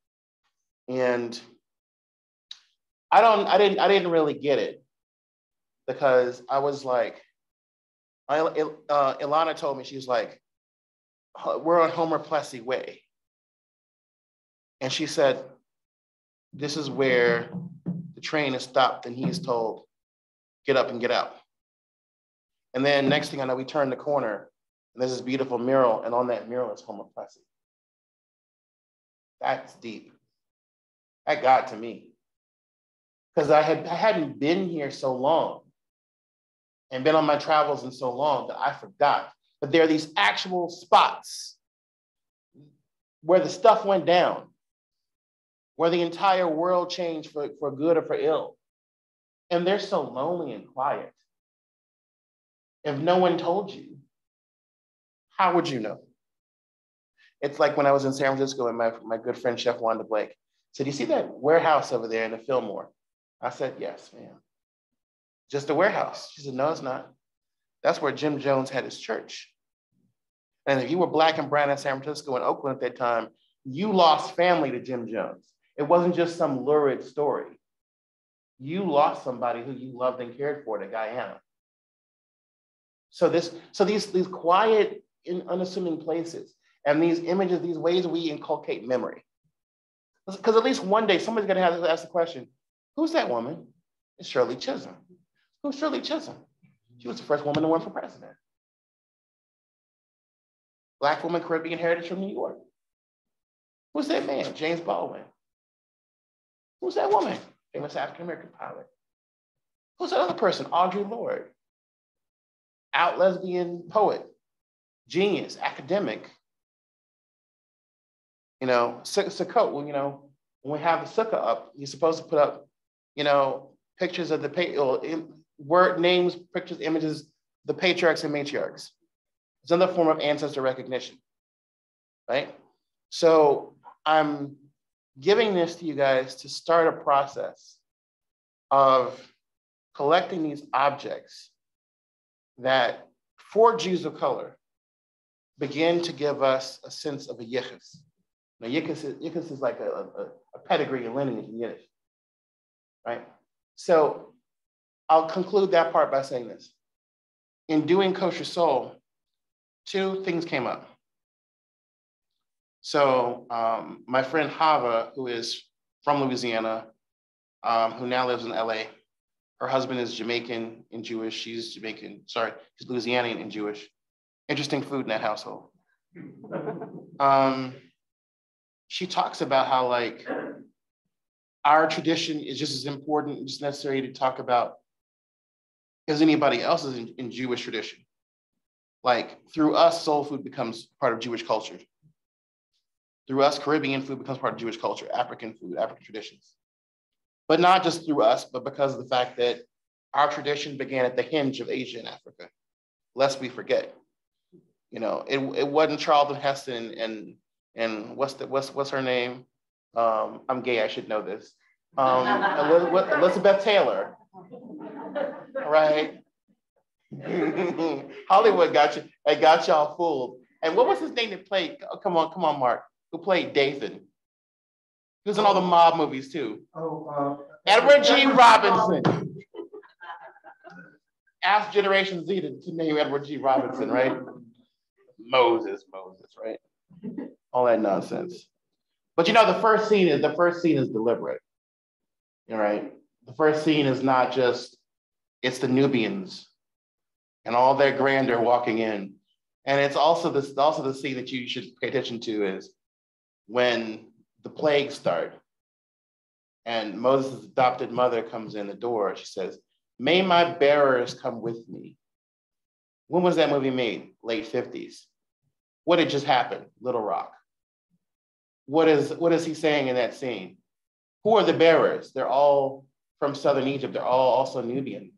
and I didn't really get it, because I was like, Ilana told me, she was like, we're on Homer Plessy Way. And she said, this is where the train is stopped and he is told, get up and get out. And then next thing I know, we turn the corner and there's this beautiful mural, and on that mural is Homer Plessy. That's deep. That got to me. Because I hadn't been here so long and been on my travels in so long that I forgot. But there are these actual spots where the stuff went down, where the entire world changed for good or for ill. And they're so lonely and quiet. If no one told you, how would you know? It's like when I was in San Francisco and my good friend, Chef Wanda Blake, said, you see that warehouse over there in the Fillmore? I said, yes, ma'am. Just a warehouse. She said, no, it's not. That's where Jim Jones had his church. And if you were Black and brown in San Francisco and Oakland at that time, you lost family to Jim Jones. It wasn't just some lurid story. You lost somebody who you loved and cared for to Guyana. So these quiet, unassuming places and these images, these ways we inculcate memory. Because at least one day somebody's gonna have to ask the question, who's that woman? It's Shirley Chisholm. Who's Shirley Chisholm? She was the first woman to run for president. Black woman, Caribbean heritage from New York. Who's that man? James Baldwin. Who's that woman? Famous African-American pilot. Who's that other person? Audre Lorde. Out lesbian poet, genius, academic. You know, Sukkot, when we have the sukkah up, you're supposed to put up, pictures of the word names, pictures, images, the patriarchs and matriarchs. It's another form of ancestor recognition, right? So I'm giving this to you guys to start a process of collecting these objects that, for Jews of color, begin to give us a sense of a yichus. Now, yichus is like a pedigree and lineage in Yiddish, right? So I'll conclude that part by saying this. In doing Kosher Soul, two things came up. So my friend Hava, who is from Louisiana, who now lives in LA, her husband is Jamaican and Jewish. She's Louisianian and Jewish. Interesting food in that household. She talks about how our tradition is just as important, just necessary to talk about as anybody else's in Jewish tradition. Through us, soul food becomes part of Jewish culture. Through us, Caribbean food becomes part of Jewish culture, African food, African traditions. But not just through us, but because of the fact that our tradition began at the hinge of Asia and Africa, lest we forget. It wasn't Charlton Heston and what's her name? I'm gay, I should know this. Elizabeth Taylor, right? Hollywood got y'all fooled. And what was his name that played? Oh, come on, Mark. Who played Dathan? He was in all the mob movies too. Edward G. Robinson. Ask Generation Z to name Edward G. Robinson, right? Moses, right? All that nonsense. But the first scene is deliberate. All right. The first scene is not just, it's the Nubians and all their grandeur walking in. And it's also the scene that you should pay attention to is when the plagues start and Moses' adopted mother comes in the door. She says, "May my bearers come with me." When was that movie made? Late 50s. What had just happened? Little Rock. What is he saying in that scene? Who are the bearers? They're all from Southern Egypt. They're all also Nubian,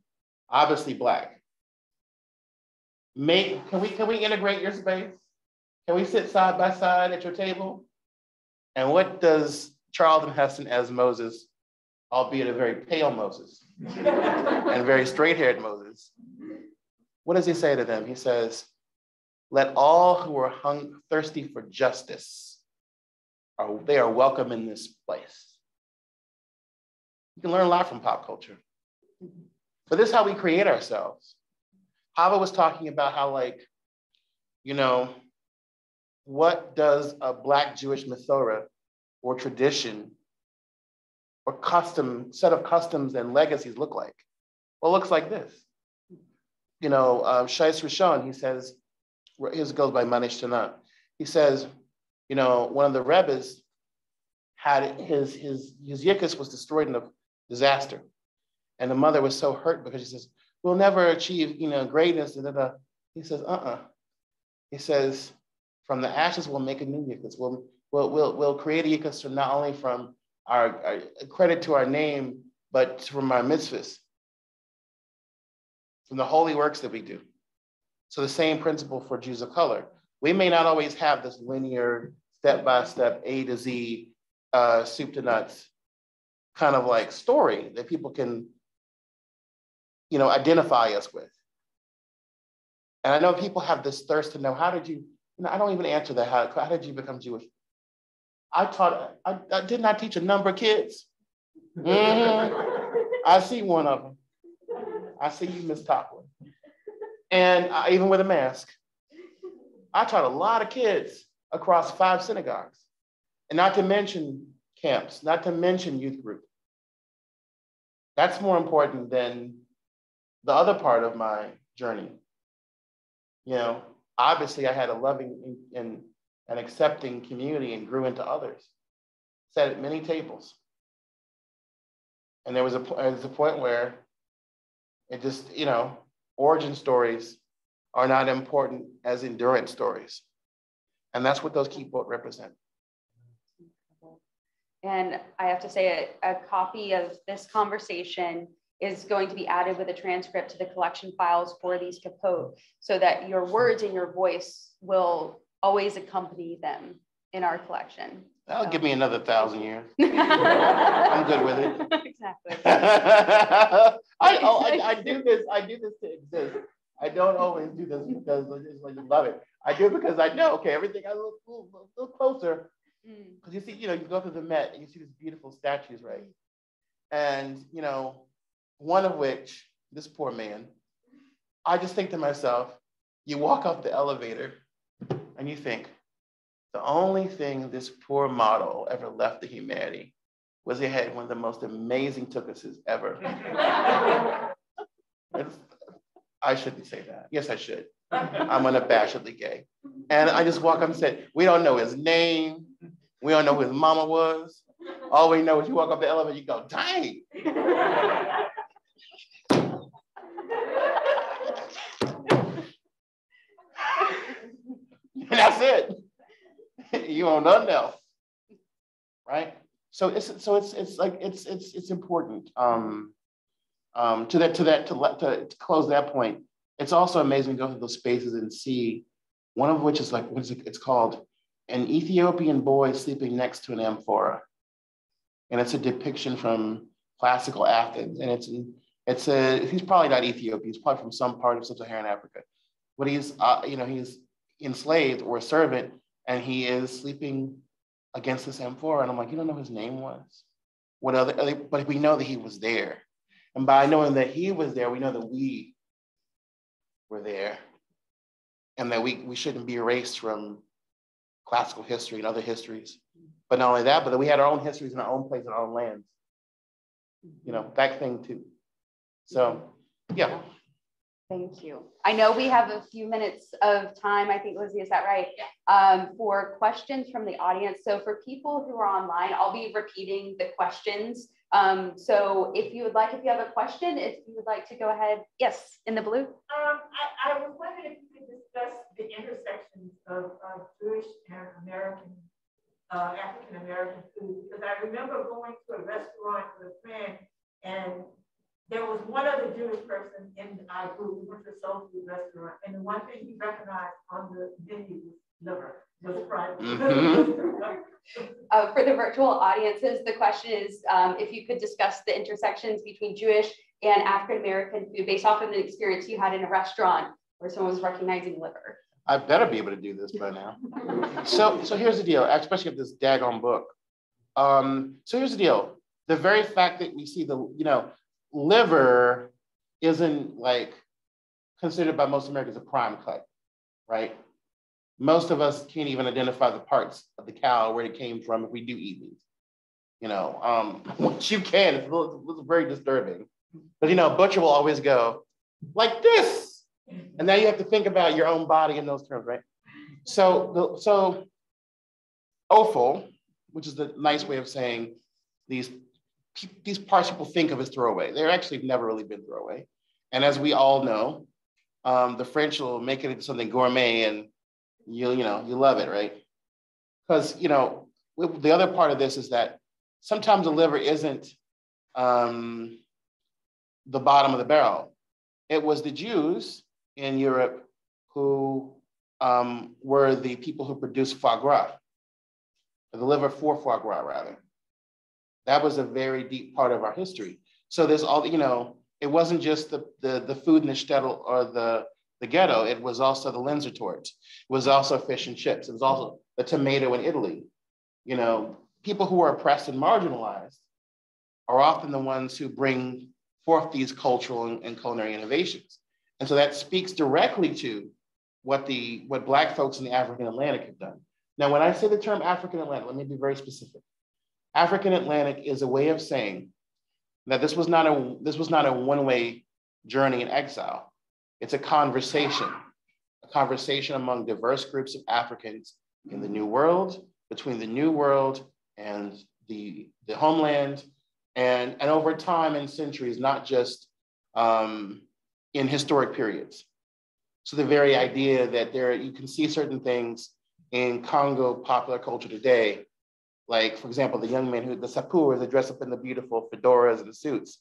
obviously Black. Can we integrate your space? Can we sit side by side at your table? And what does Charlton Heston as Moses, albeit a very pale Moses and very straight-haired Moses, what does he say to them? He says, "Let all who are thirsty for justice, they are welcome in this place." You can learn a lot from pop culture. But this is how we create ourselves. Hava was talking about how what does a Black Jewish Masorah or tradition or set of customs and legacies look like? Well, it looks like this. Shais Rishon, he says, his goes by Manish Tanat. He says, one of the Rebbes had his yikus was destroyed in a disaster. And the mother was so hurt because she says, "We'll never achieve, greatness." He says, He says, "From the ashes, we'll make a new yikus. We'll create a yikus not only from our credit to our name, but from our mitzvahs, from the holy works that we do." So the same principle for Jews of color. We may not always have this linear, step-by-step, A to Z, soup to nuts kind of like story that people can, identify us with. And I know people have this thirst to know, how did you, I don't even answer that. How did you become Jewish? I did not teach a number of kids. I see one of them. I see you, Miss Toplin. And even with a mask, I taught a lot of kids across 5 synagogues, and not to mention camps, not to mention youth group. That's more important than the other part of my journey. Obviously I had a loving and an accepting community and grew into others. Sat at many tables. And there was a point where it just, origin stories are not important as endurance stories. And that's what those kippot represent. And I have to say, a copy of this conversation is going to be added with a transcript to the collection files for these kippot, so that your words and your voice will always accompany them in our collection. That'll give me another 1,000 years. I'm good with it. Exactly. I do this to exist. I don't always do this because I just love it. I do it because I know, okay, everything I look closer. Because you see, you go through the Met and you see these beautiful statues, right? And, one of which, this poor man, I just think to myself, you walk up the elevator and you think, the only thing this poor model ever left to humanity was he had one of the most amazing tuchuses ever. I shouldn't say that. Yes, I should. I'm unabashedly gay. And I just walk up and say, we don't know his name. We don't know who his mama was. All we know is you walk up the elevator, you go, dang. And that's it. You don't know nothing else, right? So it's important. To close that point, it's also amazing to go through those spaces and see, one of which is it's called An Ethiopian Boy Sleeping Next to an Amphora. And it's a depiction from classical Athens. And he's probably not Ethiopian, he's probably from some part of sub-Saharan Africa. But he's enslaved or a servant, and he is sleeping against this amphora. And I'm like, you don't know his name was? But we know that he was there. And by knowing that he was there, we know that we were there, and that we shouldn't be erased from classical history and other histories. But not only that, but that we had our own histories in our own place, in our own lands. That thing too. So, yeah. Thank you. I know we have a few minutes of time. I think, Lizzie, is that right? Yeah. For questions from the audience. So for people who are online, I'll be repeating the questions. So if you have a question, if you would like to go ahead. Yes, in the blue. I was wondering if you could discuss the intersections of Jewish and American, African-American food, because I remember going to a restaurant with a friend, and there was one other Jewish person in our group. We went to a soul food restaurant, and the one thing he recognized on the menu was liver. Was fried. For the virtual audiences, the question is if you could discuss the intersections between Jewish and African-American food based off of an experience you had in a restaurant where someone was recognizing liver. I better be able to do this by now. So here's the deal, especially with this daggone book. So here's the deal. The very fact that we see liver isn't considered by most Americans a prime cut, right? Most of us can't even identify the parts of the cow, where it came from, if we do eat meat. Once you can, it's very disturbing. But butcher will always go like this. And now you have to think about your own body in those terms, right? So offal, which is the nice way of saying these parts people think of as throwaway. They're actually never really been throwaway. And as we all know, the French will make it into something gourmet, and you love it, right? Because the other part of this is that sometimes the liver isn't the bottom of the barrel. It was the Jews in Europe who were the people who produced foie gras, the liver for foie gras, rather. That was a very deep part of our history. So there's all, you know, it wasn't just the food in the shtetl or the ghetto, it was also the Linzer it was also fish and chips. It was also the tomato in Italy. You know, people who are oppressed and marginalized are often the ones who bring forth these cultural and culinary innovations. And so that speaks directly to what Black folks in the African Atlantic have done. Now, when I say the term African Atlantic, let me be very specific. African Atlantic is a way of saying that this was not a one-way journey in exile. It's a conversation among diverse groups of Africans in the New World, between the New World and the homeland, and over time and centuries, not just in historic periods. So the very idea that you can see certain things in Congo popular culture today, like, for example, the young men the Sapeurs, that dress up in the beautiful fedoras and suits.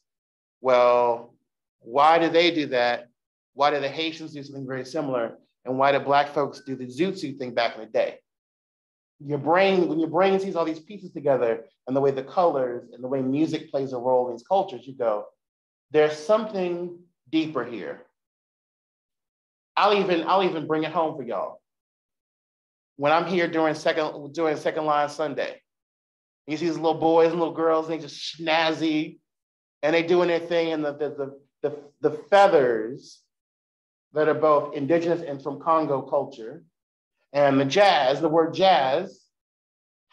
Well, why do they do that? Why do the Haitians do something very similar? And why do Black folks do the zoot suit thing back in the day? When your brain sees all these pieces together and the way the colors and the way music plays a role in these cultures, you go, there's something deeper here. I'll even bring it home for y'all. When I'm here during second line Sunday, you see these little boys and little girls, and they just snazzy, and they doing their thing, and the feathers that are both indigenous and from Congo culture, and the word jazz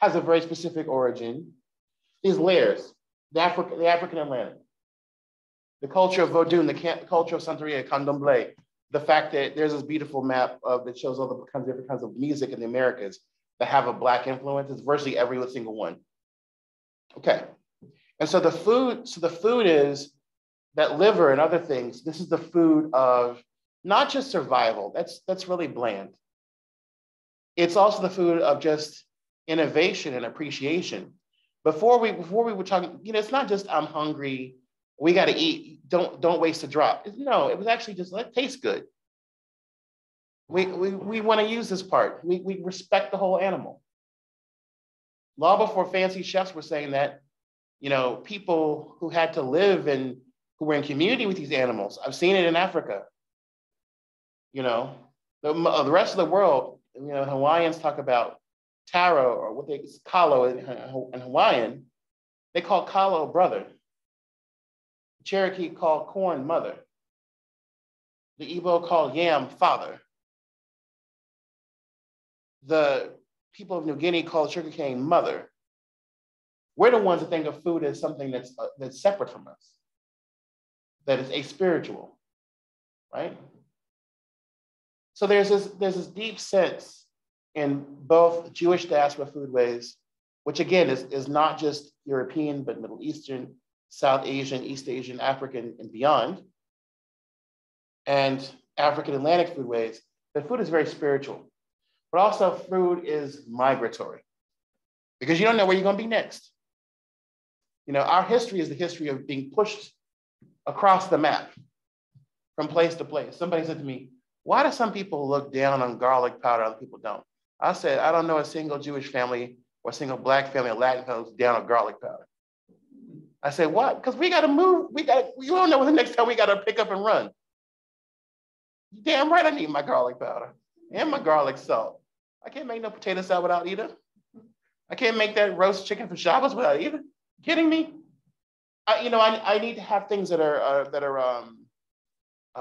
has a very specific origin. These layers, the African Atlantic, the culture of Vodun, the culture of Santeria, Candomblé, the fact that there's this beautiful map that shows all the different kinds of music in the Americas that have a Black influence. It's virtually every single one. Okay, and so the food is that liver and other things. This is the food of not just survival. That's really bland. It's also the food of just innovation and appreciation. Before we were talking, you know, it's not just I'm hungry, we got to eat. Don't waste a drop. No, it was actually just let it taste good. We want to use this part. We respect the whole animal. Long before fancy chefs were saying that, you know, people who had to live and who were in community with these animals. I've seen it in Africa. You know, the rest of the world, you know, Hawaiians talk about taro, or what they kalo in Hawaiian. They call kalo brother. Cherokee call corn mother. The Igbo call yam father. The people of New Guinea call sugarcane mother. We're the ones that think of food as something that's separate from us, that is aspiritual, right? So there's this deep sense in both Jewish diaspora foodways, which again is not just European, but Middle Eastern, South Asian, East Asian, African, and beyond, and African Atlantic foodways, that food is very spiritual, but also food is migratory, because you don't know where you're going to be next. You know, our history is the history of being pushed across the map from place to place. Somebody said to me, why do some people look down on garlic powder, other people don't? I said, I don't know a single Jewish family or a single Black family or Latin family who's down on garlic powder. I said, what? Because we got to move. We don't know when the next time we got to pick up and run. Damn right I need my garlic powder and my garlic salt. I can't make no potato salad without either. I can't make that roast chicken for Shabbos without either. Kidding me? I need to have things that are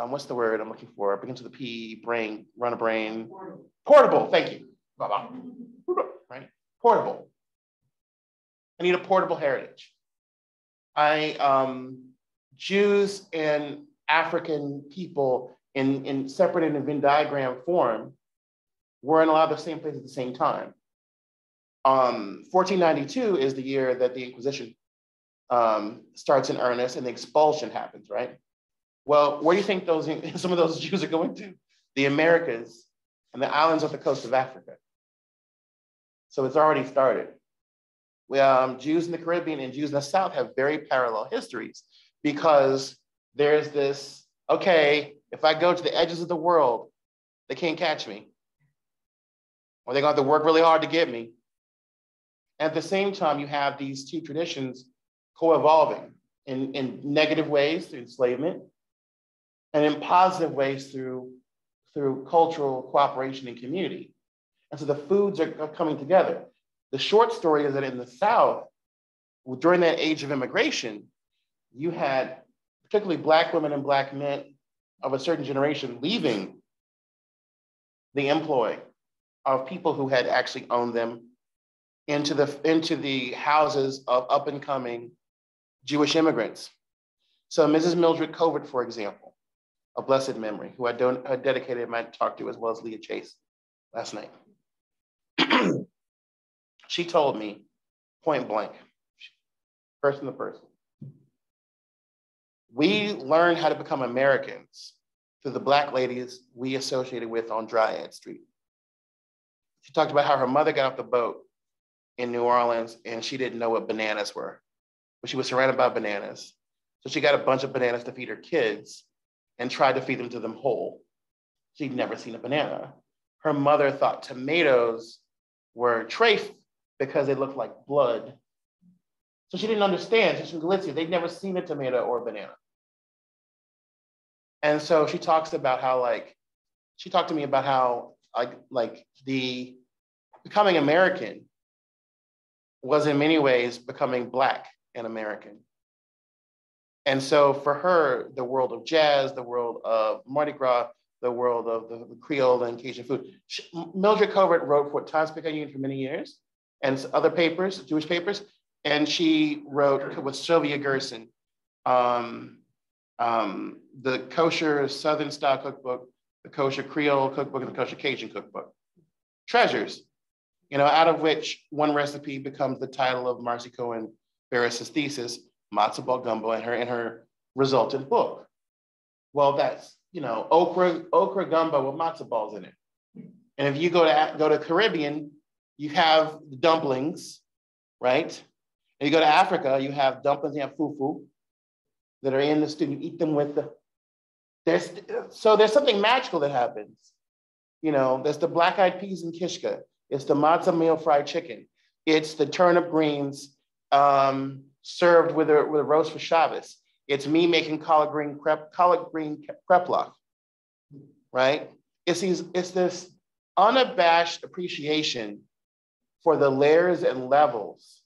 what's the word I'm looking for? Begins with a P, brain, run a brain. Portable, thank you. Right? Portable. I need a portable heritage. Jews and African people in separate in a Venn diagram form were in a lot of the same place at the same time. 1492 is the year that the Inquisition starts in earnest and the expulsion happens, right? Well, where do you think some of those Jews are going to? The Americas and the islands off the coast of Africa. So it's already started. Jews in the Caribbean and Jews in the South have very parallel histories, because there's this, okay, if I go to the edges of the world, they can't catch me, or they're going to have to work really hard to get me. At the same time, you have these two traditions co-evolving in negative ways through enslavement, and in positive ways through cultural cooperation and community. And so the foods are coming together. The short story is that in the South, during that age of immigration, you had particularly Black women and Black men of a certain generation leaving the employ of people who had actually owned them into the houses of up and coming Jewish immigrants. So Mrs. Mildred Covert, for example, of blessed memory, who I dedicated my talk to, as well as Leah Chase last night. She told me point blank, person to person, we learned how to become Americans through the Black ladies we associated with on Dryad Street. She talked about how her mother got off the boat in New Orleans and she didn't know what bananas were, but she was surrounded by bananas. So she got a bunch of bananas to feed her kids and tried to feed them to them whole. She'd never seen a banana. Her mother thought tomatoes were trafe because they looked like blood. So she didn't understand. She's from Galicia. They'd never seen a tomato or a banana. And so she talks about how, she talked to me about how, the becoming American was in many ways becoming Black and American. And so for her, the world of jazz, the world of Mardi Gras, the world of the Creole and Cajun food. Mildred Covert wrote for Times-Picayune for many years and other papers, Jewish papers. And she wrote with Sylvia Gerson, the kosher Southern style cookbook, the kosher Creole cookbook, and the kosher Cajun cookbook. Treasures, out of which one recipe becomes the title of Marcy Cohen Barris's thesis, Matzo Ball Gumbo, and her resultant book. Well, that's, okra gumbo with matzo balls in it. And if you go to Caribbean, you have dumplings, right? And you go to Africa, you have dumplings, you have fufu that are in the stew. You eat them with there's something magical that happens. There's the black-eyed peas and kishka. It's the matzah meal fried chicken. It's the turnip greens served with a roast for Shabbos. It's me making collard green kreplach, right? It's this unabashed appreciation for the layers and levels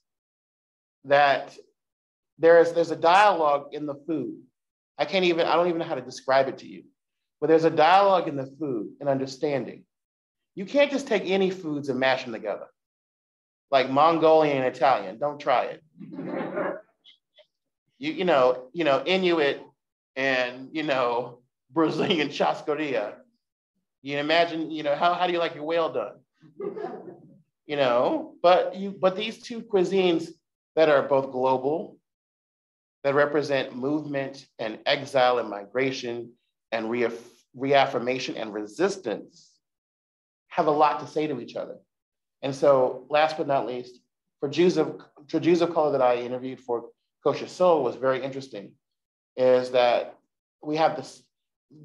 that there's a dialogue in the food. I don't even know how to describe it to you, but there's a dialogue in the food and understanding. You can't just take any foods and mash them together. Like Mongolian and Italian, don't try it. Inuit and, Brazilian chascaria. You imagine, how do you like your whale done? But these two cuisines that are both global, that represent movement and exile and migration and reaffirmation and resistance, have a lot to say to each other. And so last but not least, for Jews of color that I interviewed for Kosher Soul was very interesting, is that we have this,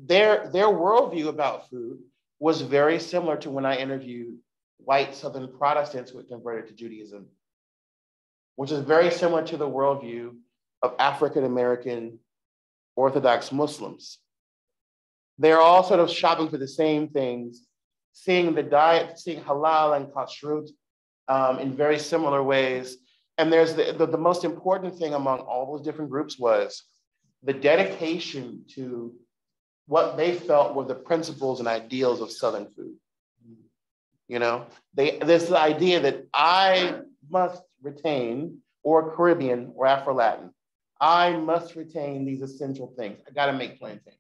their worldview about food was very similar to when I interviewed white Southern Protestants who had converted to Judaism, which is very similar to the worldview of African-American Orthodox Muslims. They're all sort of shopping for the same things, seeing the diet, seeing halal and kashrut in very similar ways. And there's the most important thing among all those different groups was the dedication to what they felt were the principles and ideals of Southern food. There's the idea that I must retain, or Caribbean or Afro-Latin, I must retain these essential things. I gotta make plantain.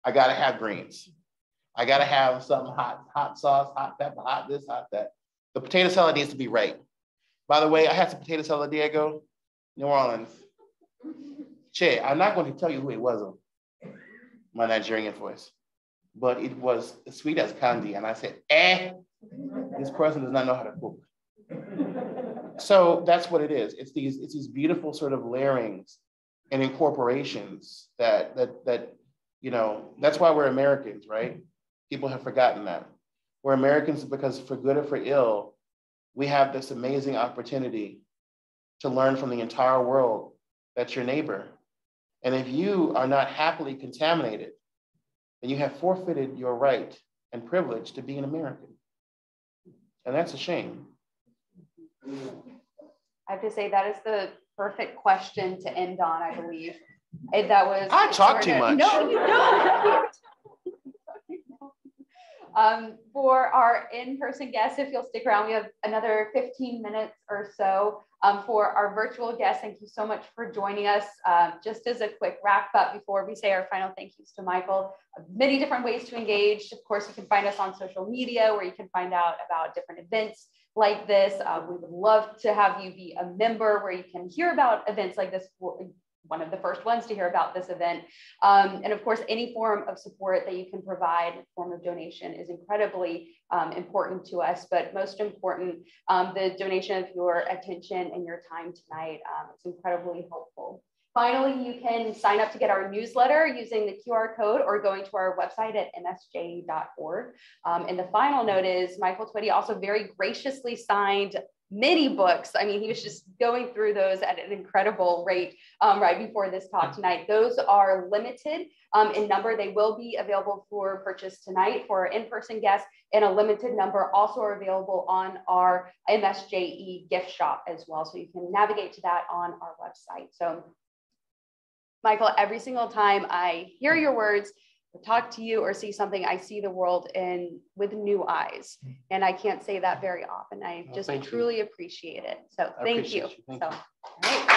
I gotta have greens. I gotta have something hot sauce, hot pepper, hot this, hot that. The potato salad needs to be right. By the way, I had some potato salad, Diego, New Orleans. Che, I'm not going to tell you who it was on my Nigerian voice, but it was as sweet as candy. And I said, this person does not know how to cook. So that's what it is. It's these beautiful sort of layerings and incorporations that that's why we're Americans, right? People have forgotten that. We're Americans because for good or for ill, we have this amazing opportunity to learn from the entire world that's your neighbor. And if you are not happily contaminated, then you have forfeited your right and privilege to be an American. And that's a shame. I have to say that is the perfect question to end on, I believe. And that was— I talk too much. No, you don't. For our in-person guests, if you'll stick around, we have another 15 minutes or so. For our virtual guests, thank you so much for joining us. Just as a quick wrap up before we say our final thank yous to Michael, many different ways to engage. Of course, you can find us on social media where you can find out about different events like this. We would love to have you be a member where you can hear about events like this. One of the first ones to hear about this event. And of course, any form of support that you can provide, form of donation, is incredibly important to us, but most important, the donation of your attention and your time tonight. It's incredibly helpful. Finally, you can sign up to get our newsletter using the QR code or going to our website at msje.org. And the final note is Michael Twitty also very graciously signed many books. I mean, he was just going through those at an incredible rate right before this talk tonight. Those are limited in number. They will be available for purchase tonight for our in-person guests, and a limited number also are available on our MSJE gift shop as well. So you can navigate to that on our website. So Michael, every single time I hear your words, or talk to you, or see something, I see the world with new eyes. And I can't say that very often. I just truly appreciate it. So thank you. All right.